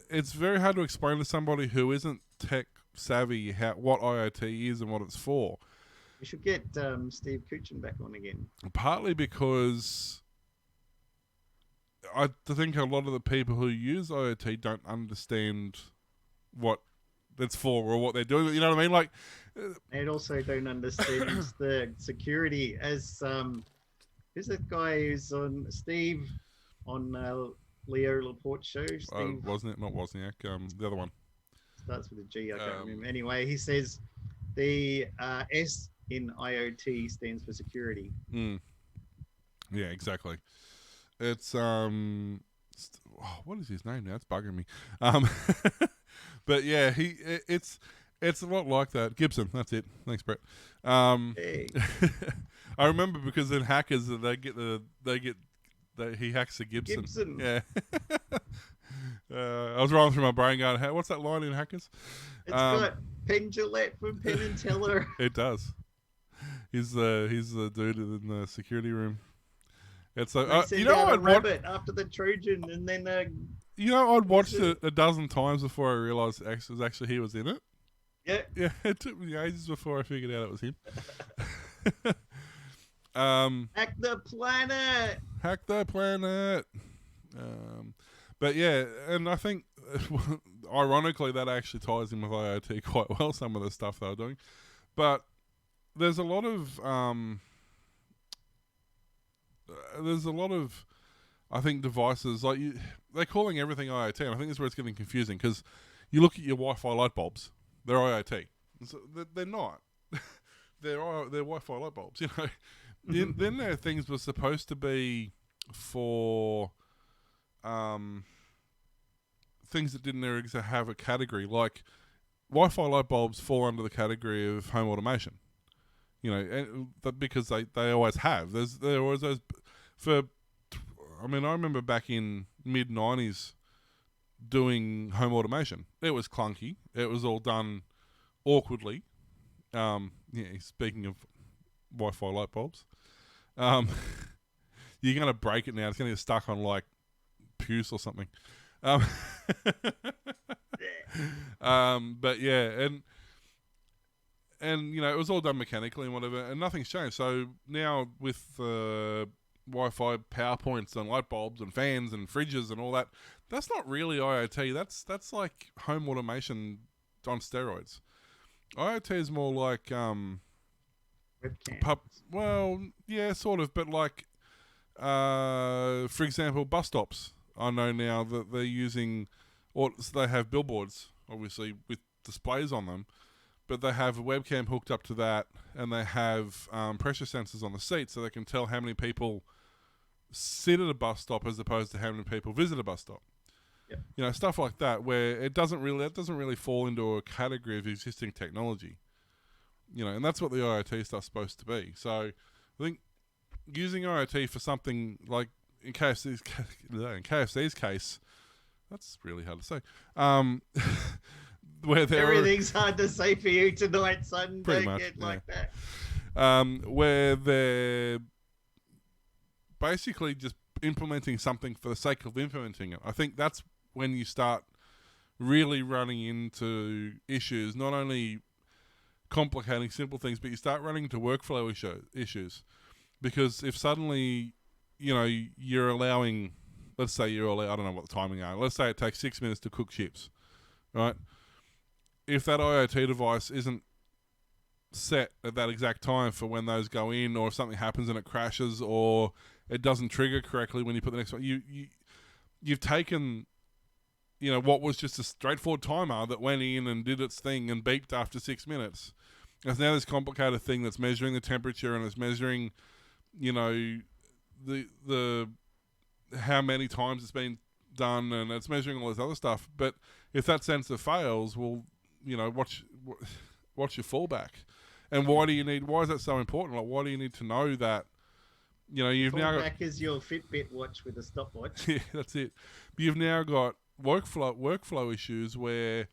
It's very hard to explain to somebody who isn't tech savvy what IoT is and what it's for. We should get Steve Kuchin back on again. Partly because I think a lot of the people who use IoT don't understand what it's for or what they're doing. You know what I mean? Like, they also don't understand the security. As who's that guy who's on Steve on Leo Laporte's show? Steve, wasn't it? Not Wozniak. The other one starts with a G. I can't remember. Anyway, he says the S in IoT stands for security. Yeah, exactly. It's what is his name now? It's bugging me. But yeah, it's a lot like that. Gibson, that's it. Thanks, Brett. Hey. I remember because in Hackers he hacks the Gibson. Yeah. I was rolling through my brain going, what's that line in Hackers? It's got Penn Jillette from Penn and Teller. It does. He's the dude in the security room. It's like I'd rabbit after the Trojan, and then I'd watched it a dozen times before I realised he was in it. Yeah. Yeah, it took me ages before I figured out it was him. Hack the planet. Hack the planet. But yeah, and I think ironically that actually ties in with IoT quite well. Some of the stuff they were doing, but there's a lot of I think devices like they're calling everything IoT, and I think that's where it's getting confusing because you look at your Wi-Fi light bulbs, they're IoT. So they're not. they're Wi-Fi light bulbs. You know. Then there are things that were supposed to be for things that didn't have a category, like Wi-Fi light bulbs fall under the category of home automation. You know, because they always have. There always those I remember back in mid-90s doing home automation. It was clunky. It was all done awkwardly. Speaking of Wi-Fi light bulbs, you're going to break it now. It's going to get stuck on like puce or something. But yeah, and it was all done mechanically and whatever, and nothing's changed. So now with Wi-Fi PowerPoints and light bulbs and fans and fridges and all that, that's not really IoT. That's like home automation on steroids. IoT is more like well, yeah, sort of, but like for example, bus stops. I know now that they're using, or so they have billboards, obviously, with displays on them, but they have a webcam hooked up to that, and they have pressure sensors on the seat, so they can tell how many people sit at a bus stop as opposed to how many people visit a bus stop. Yep. You know, stuff like that, where it doesn't really fall into a category of existing technology. You know, and that's what the IoT stuff's supposed to be. So, I think using IoT for something like in KFC's case, that's really hard to say. Where Everything's hard to say for you tonight, son. Pretty Don't much, get like that. where they're basically just implementing something for the sake of implementing it. I think that's when you start really running into issues, not only complicating simple things, but you start running into workflow issues. Because if suddenly, you know, you're allowing, let's say I don't know what the timing are, let's say it takes 6 minutes to cook chips, right? If that IoT device isn't set at that exact time for when those go in, or if something happens and it crashes, or it doesn't trigger correctly when you put the next one, you've taken, you know, what was just a straightforward timer that went in and did its thing and beeped after 6 minutes. There's now this complicated thing that's measuring the temperature and it's measuring, you know, the how many times it's been done, and it's measuring all this other stuff. But if that sensor fails, well, you know, what's your fallback? And why is that so important? Like, why do you need to know that? You know, you've now got back is your Fitbit watch with a stopwatch. Yeah, that's it. But you've now got workflow issues where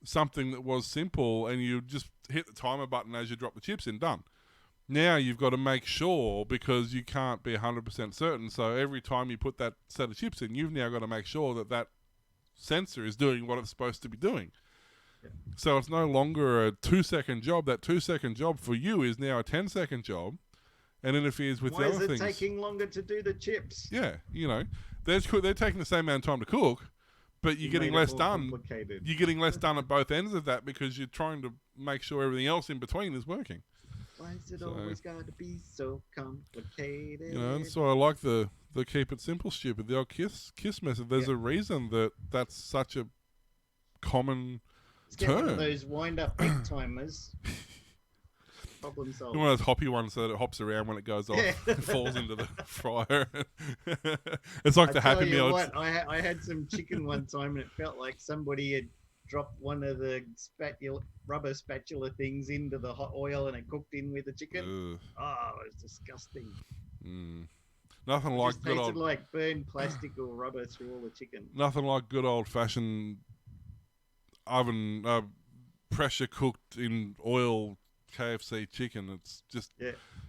something that was simple and you just hit the timer button as you drop the chips in, done. Now you've got to make sure, because you can't be 100% certain. So every time you put that set of chips in, you've now got to make sure that that sensor is doing what it's supposed to be doing. Yeah. So it's no longer a 2-second job. That 2-second job for you is now a 10-second job, and interferes with the other things. Why is it taking longer to do the chips? Yeah, you know, they're taking the same amount of time to cook, but you're getting less done. You're getting less done at both ends of that because you're trying to make sure everything else in between is working. Why is it always got to be so complicated? You know, and so I like the keep it simple, stupid, the old kiss method. There's a reason that that's such a common Get term. one of those wind-up big timers. Problem solved. One of those hoppy ones so that it hops around when it goes off and falls into the fryer. It's like the Happy Meal. What, I had some chicken one time and it felt like somebody had dropped one of the rubber spatula things into the hot oil and it cooked in with the chicken. Ugh. Oh, it was disgusting. Nothing It like just good tasted old like burned plastic or rubber through all the chicken. nothing like good old fashioned oven pressure cooked in oil KFC chicken. It's just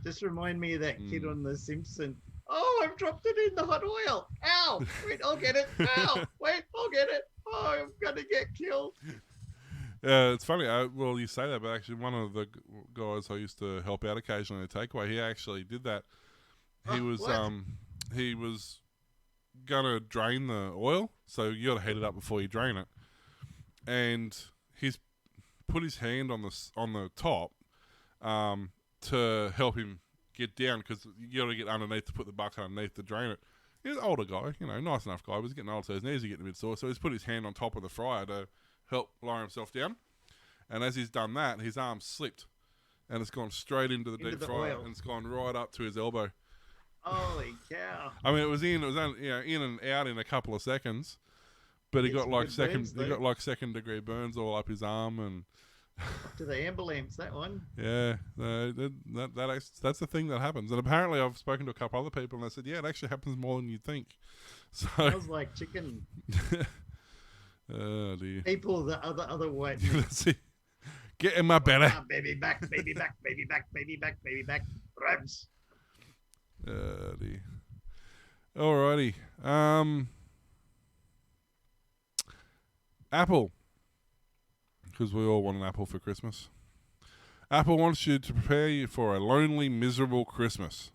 Just remind me of that kid on The Simpsons. Oh, I've dropped it in the hot oil. Ow! Wait, I'll get it. Ow! Wait, I'll get it. Oh, I'm gonna get killed. It's funny. Well, you say that, but actually, one of the guys I used to help out occasionally at Takeaway, he actually did that. He was gonna drain the oil, so you got to heat it up before you drain it. And he's put his hand on the top to help him get down, because you got to get underneath to put the bucket underneath to drain it. He's an older guy, you know, nice enough guy. But he's getting old, so his knees are getting a bit sore. So he's put his hand on top of the fryer to help lower himself down. And as he's done that, his arm slipped, and it's gone straight into the deep fryer, and it's gone right up to his elbow. Holy cow! I mean, it was only, you know, in and out in a couple of seconds, but he got like second degree burns all up his arm, and to the ambulance, that one. Yeah, that's the thing that happens. And apparently I've spoken to a couple other people and they said, yeah, it actually happens more than you'd think. So smells like chicken. Oh dear. People, the other way. Let's see. Get in my belly. Baby back, baby back, baby back, baby back, baby back. Rubs. Oh dear. Alrighty. Apple. Because we all want an apple for Christmas. Apple wants you to prepare you for a lonely, miserable Christmas.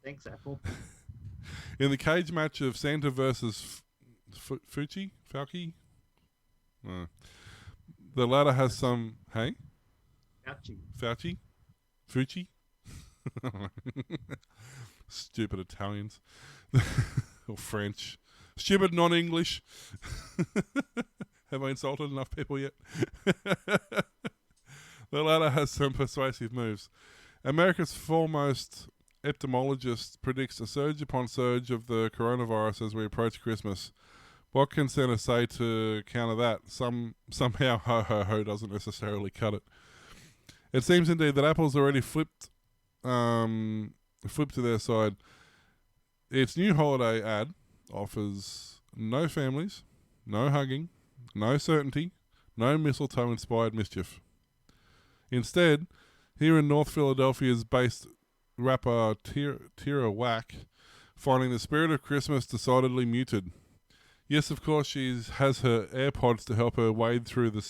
Thanks, Apple. In the cage match of Santa versus Fauci? The latter has some... Hey? Fauci. Fucci? Stupid Italians. Or French. Stupid non-English. Have I insulted enough people yet? The latter has some persuasive moves. America's foremost epidemiologist predicts a surge upon surge of the coronavirus as we approach Christmas. What can Santa say to counter that? Somehow ho ho ho doesn't necessarily cut it. It seems indeed that Apple's already flipped to their side. Its new holiday ad offers no families, no hugging, no certainty, no mistletoe-inspired mischief. Instead, here in North Philadelphia's based rapper Tira Whack, finding the spirit of Christmas decidedly muted. Yes, of course, she has her AirPods to help her wade through the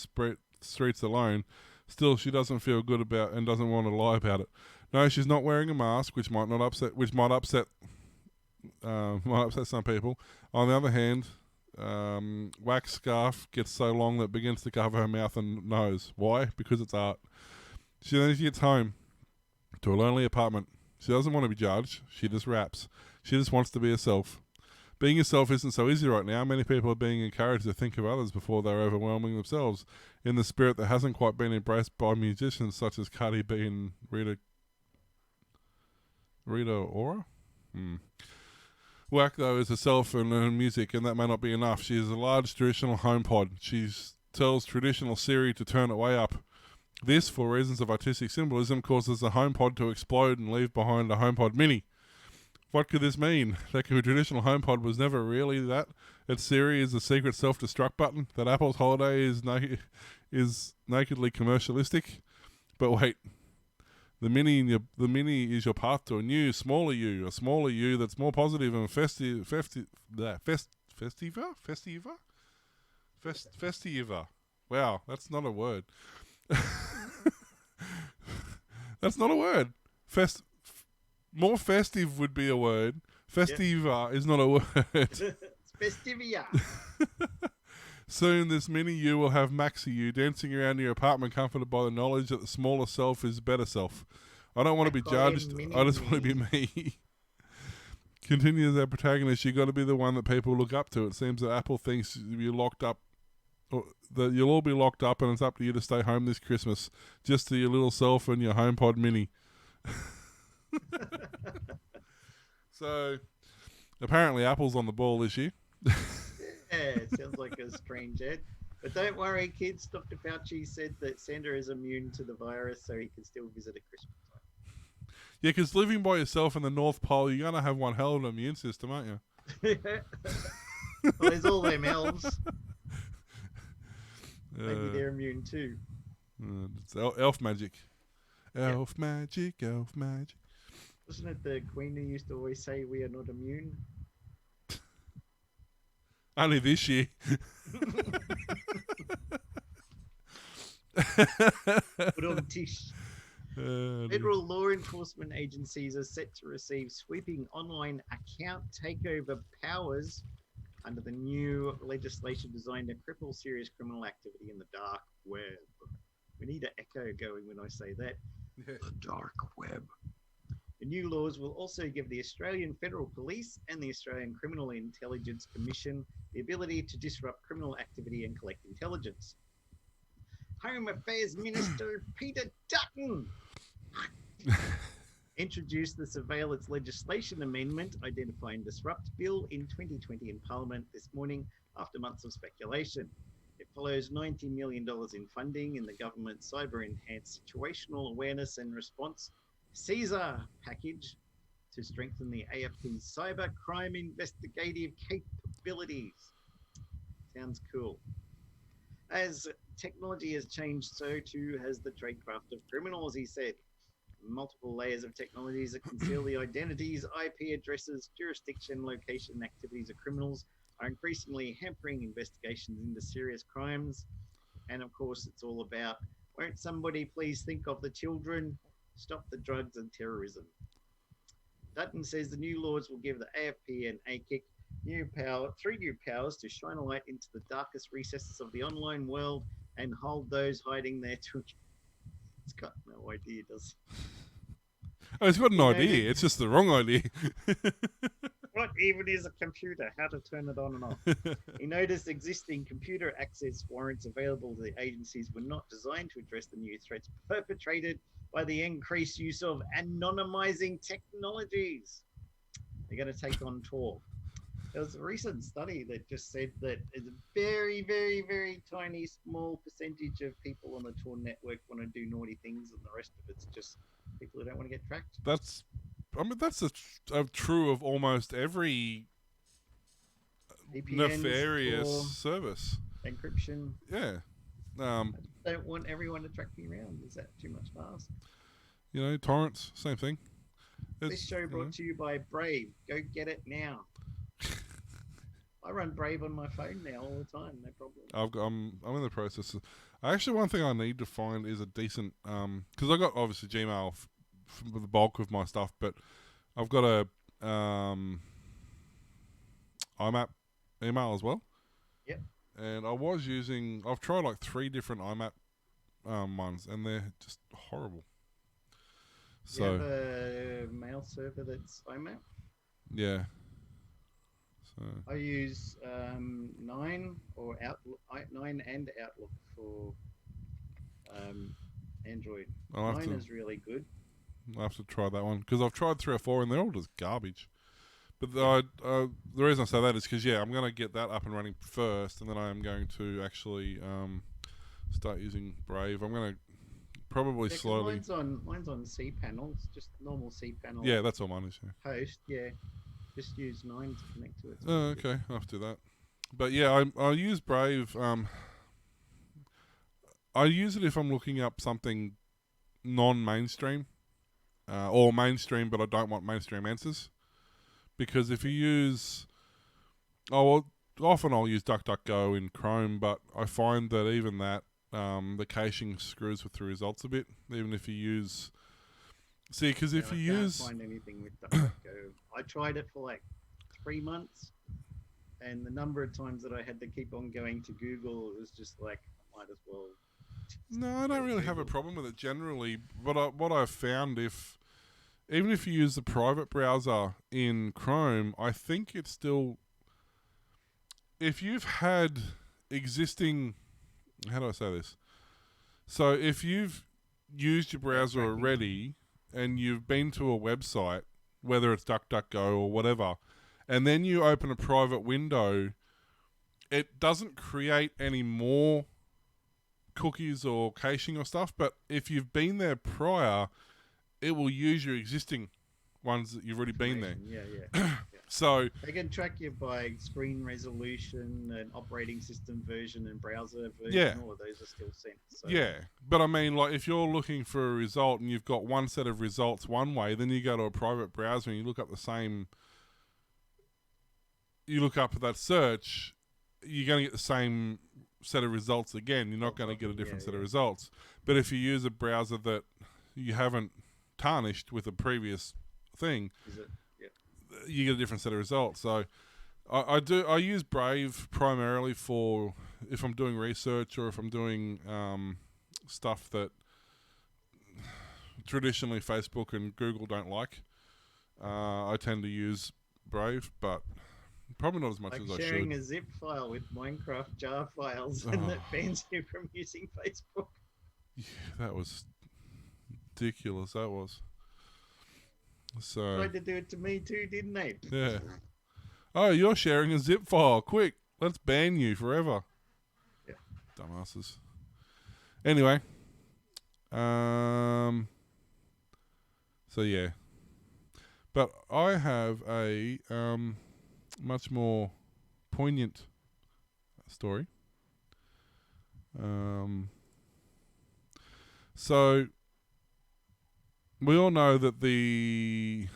streets alone. Still, she doesn't feel good about and doesn't want to lie about it. No, she's not wearing a mask, which might upset some people. On the other hand, Whack's scarf gets so long that it begins to cover her mouth and nose. Why? Because it's art. Then she gets home to a lonely apartment. She doesn't want to be judged. She just raps. She just wants to be herself. Being yourself isn't so easy right now. Many people are being encouraged to think of others before they're overwhelming themselves, in the spirit that hasn't quite been embraced by musicians such as Cardi B and Rita Ora? Whack, though, is herself and her music, and that may not be enough. She is a large traditional HomePod. She tells traditional Siri to turn it way up. This, for reasons of artistic symbolism, causes the HomePod to explode and leave behind a HomePod Mini. What could this mean? That a traditional HomePod was never really that? That Siri is a secret self-destruct button? That Apple's holiday is nakedly commercialistic? But wait, the Mini is your path to a new, smaller you that's more positive and festiva. Wow, that's not a word. That's not a word. More festive would be a word. Festiva is not a word. It's festivia. Soon this mini you will have maxi you dancing around your apartment comforted by the knowledge that the smaller self is better self. I don't want to be judged. I just want to be me. Continues our protagonist. You got to be the one that people look up to. It seems that Apple thinks you're locked up, or that you'll all be locked up, and it's up to you to stay home this Christmas, just to your little self and your HomePod Mini. So, apparently Apple's on the ball this year. Yeah, it sounds like a strange ad. But don't worry, kids. Dr. Fauci said that Santa is immune to the virus, so he can still visit at Christmas time. Yeah, because living by yourself in the North Pole, you're going to have one hell of an immune system, aren't you? Well, there's all them elves. Maybe they're immune too. It's elf magic. Elf magic, elf magic. Wasn't it the Queen who used to always say we are not immune? Only this year. Put on tish. Federal law enforcement agencies are set to receive sweeping online account takeover powers under the new legislation designed to cripple serious criminal activity in the dark web. We need an echo going when I say that. The dark web. The new laws will also give the Australian Federal Police and the Australian Criminal Intelligence Commission the ability to disrupt criminal activity and collect intelligence. Home Affairs Minister Peter Dutton introduced the Surveillance Legislation Amendment Identify and Disrupt Bill in 2020 in Parliament this morning after months of speculation. It follows $90 million in funding in the government's Cyber Enhanced Situational Awareness and Response CSAR package to strengthen the AFP's cyber crime investigative capabilities. Sounds cool. As technology has changed, so too has the tradecraft of criminals, he said. Multiple layers of technologies that conceal the identities, IP addresses, jurisdiction, location, and activities of criminals are increasingly hampering investigations into serious crimes. And of course, it's all about, won't somebody please think of the children? Stop the drugs and terrorism. Dutton says the new laws will give the AFP and ACIC three new powers to shine a light into the darkest recesses of the online world and hold those hiding there to... It's got no idea, does it? Oh, he's got an You know, idea. It's just the wrong idea. What even is a computer? How to turn it on and off? He noticed existing computer access warrants available to the agencies were not designed to address the new threats perpetrated by the increased use of anonymizing technologies. They're going to take on Tor. There was a recent study that just said that it's a very, very, very tiny, small percentage of people on the Tor network want to do naughty things, and the rest of it's just people who don't want to get tracked. That's true of almost every VPNs, nefarious Tor, service. encryption. Yeah. I don't want everyone to track me around. Is that too much to ask? Torrents, same thing. This show brought to you by Brave. Go get it now. I run Brave on my phone now all the time, no problem. I'm in the process. Actually, one thing I need to find is a decent because I got obviously Gmail for the bulk of my stuff, but I've got a IMAP email as well. Yep. And I've tried like 3 different IMAP ones, and they're just horrible. So you have a mail server that's IMAP? Yeah. So I use 9 or Outlook, 9 and Outlook for Android. 9 is really good. I'll have to try that one because I've tried 3 or 4 and they're all just garbage. But the reason I say that is because I'm going to get that up and running first, and then I am going to actually start using Brave. I'm going to probably slowly. Mine's on cPanel. It's just normal cPanel. Yeah, that's all mine is. Yeah. Host. Yeah, just use 9 to connect to it. Oh, okay. I'll have to do that. But yeah, I use Brave. I use it if I'm looking up something non-mainstream or mainstream, but I don't want mainstream answers. Because if you use, often I'll use DuckDuckGo in Chrome, but I find that even that, the caching screws with the results a bit. Even if you use, because if you use, I can't find anything with DuckDuckGo. I tried it for like 3 months, and the number of times that I had to keep on going to Google, it was just like, I might as well. No, I don't really have a problem with it generally. But what I've found, even if you use the private browser in Chrome, I think it's still, if you've had existing, how do I say this? So if you've used your browser already and you've been to a website, whether it's DuckDuckGo or whatever, and then you open a private window, it doesn't create any more cookies or caching or stuff, but if you've been there prior, it will use your existing ones that you've already been there. Yeah. So they can track you by screen resolution and operating system version and browser version. Yeah. All of those are still sent. So. Yeah, but I mean, like, if you're looking for a result and you've got one set of results one way, then you go to a private browser and you look up that search, you're going to get the same set of results again. You're not going to get a different set of results. But if you use a browser that you haven't tarnished with a previous thing, you get a different set of results. So I use Brave primarily for if I'm doing research or if I'm doing stuff that traditionally Facebook and Google don't like. I tend to use Brave, but probably not as much as I should. Sharing a zip file with Minecraft jar files and that bans you from using Facebook. Yeah, that was ridiculous. That was. So tried to do it to me too, didn't they? Yeah. Oh, you're sharing a zip file. Quick, let's ban you forever. Yeah. Dumbasses. Anyway. So yeah. But I have a much more poignant story. So we all know that the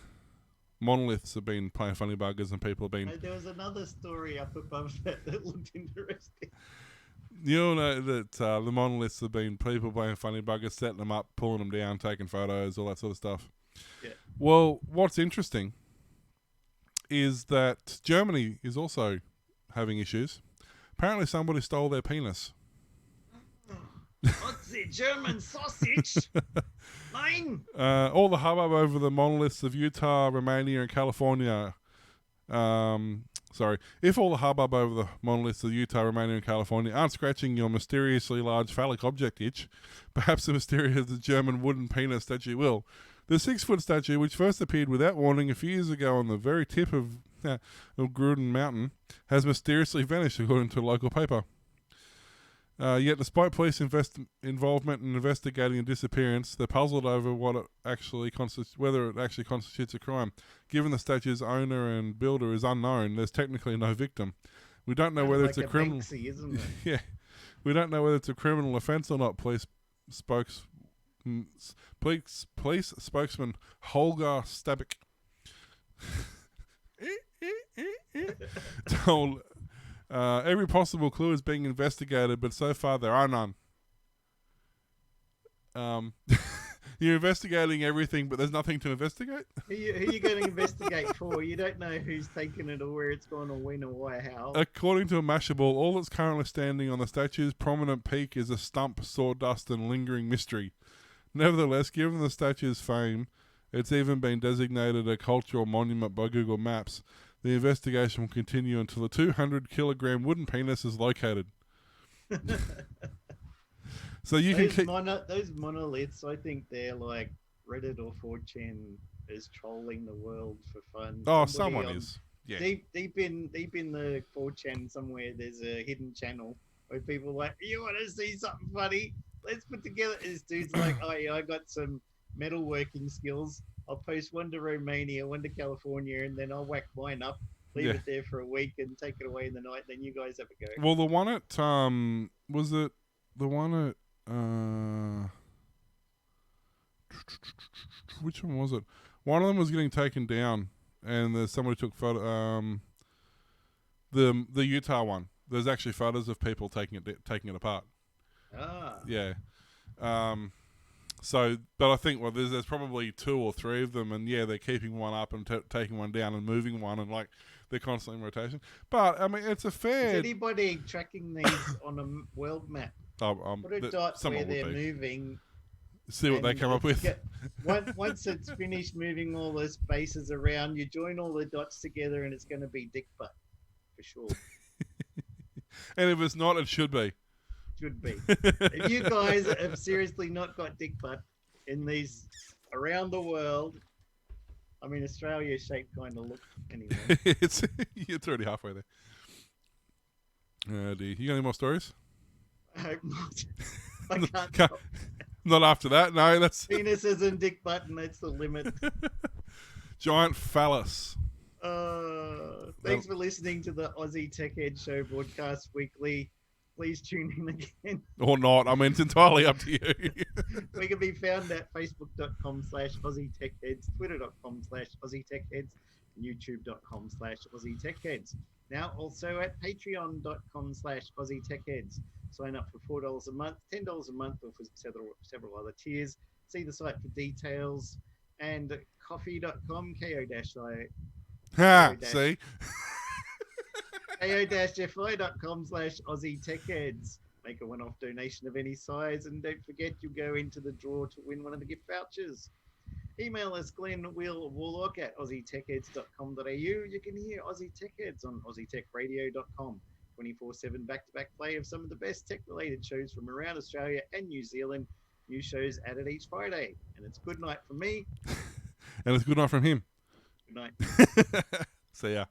monoliths have been playing funny buggers and people have been... There was another story up above that looked interesting. You all know that the monoliths have been people playing funny buggers, setting them up, pulling them down, taking photos, all that sort of stuff. Yeah. Well, what's interesting is that Germany is also having issues. Apparently somebody stole their penis. Aussie German sausage. Mine. All the hubbub over the monoliths of Utah, Romania, and California. If all the hubbub over the monoliths of Utah, Romania, and California aren't scratching your mysteriously large phallic object itch, perhaps the mysterious German wooden penis statue will. The 6-foot statue, which first appeared without warning a few years ago on the very tip of Gruden Mountain, has mysteriously vanished, according to a local paper. Yet, despite police involvement in investigating the disappearance, they're puzzled over whether it actually constitutes a crime. Given the statue's owner and builder is unknown, there's technically no victim. We don't know whether it's a criminal. Banksy, isn't it? Yeah, we don't know whether it's a criminal offence or not. Police spokesman Holger Stabik told. Every possible clue is being investigated, but so far there are none. You're investigating everything, but there's nothing to investigate? Who are you going to investigate for? You don't know who's taken it or where it's gone or when or why, how. According to a Mashable, all that's currently standing on the statue's prominent peak is a stump, sawdust, and lingering mystery. Nevertheless, given the statue's fame, it's even been designated a cultural monument by Google Maps. The investigation will continue until a 200-kilogram wooden penis is located. So you can keep those monoliths. I think they're like Reddit or 4chan is trolling the world for fun. Oh, someone is. Yeah. Deep in the 4chan somewhere, there's a hidden channel where people are like, you want to see something funny? Let's put together. This dude's like, oh yeah, I got some metalworking skills. I'll post one to Romania, one to California, and then I'll whack mine up, leave it there for a week, and take it away in the night. Then you guys have a go. Well, the one at was it the one at which one was it? One of them was getting taken down, and there's somebody took photo. The Utah one. There's actually photos of people taking it apart. Ah. Yeah. So, but I think there's probably 2 or 3 of them, and yeah, they're keeping one up and taking one down and moving one, and like they're constantly in rotation. But I mean, it's a fair. Is anybody tracking these on a world map? Put a dot where they're moving. See what they come up with. Once it's finished moving all the spaces around, you join all the dots together, and it's going to be dick butt for sure. And if it's not, it should be. Should be. If you guys have seriously not got dick butt in these around the world, I mean, Australia's shape kind of look anyway. it's already halfway there. Oh dear. You got any more stories? I hope not. I can't. Not after that. No, that's penises and dick butt, and that's the limit. Giant phallus. Thanks for listening to the Aussie Tech Ed Show broadcast weekly. Please tune in again. Or not. I mean, it's entirely up to you. We can be found at facebook.com/AussieTechHeads, twitter.com/AussieTechHeads, and youtube.com/AussieTechHeads. Now also at patreon.com/AussieTechHeads. Sign up for $4 a month, $10 a month, or for several other tiers. See the site for details. And coffee.com, ko-i. See? ko-fi.com/AussieTechHeads. Make a one-off donation of any size, and don't forget you'll go into the draw to win one of the gift vouchers. Email us Warlock at aussietechheads.com.au. You can hear Aussie Tech Heads on aussietechradio.com. 24/7 back-to-back play of some of the best tech-related shows from around Australia and New Zealand. New shows added each Friday. And it's good night from me. And it's good night from him. Good night. See ya.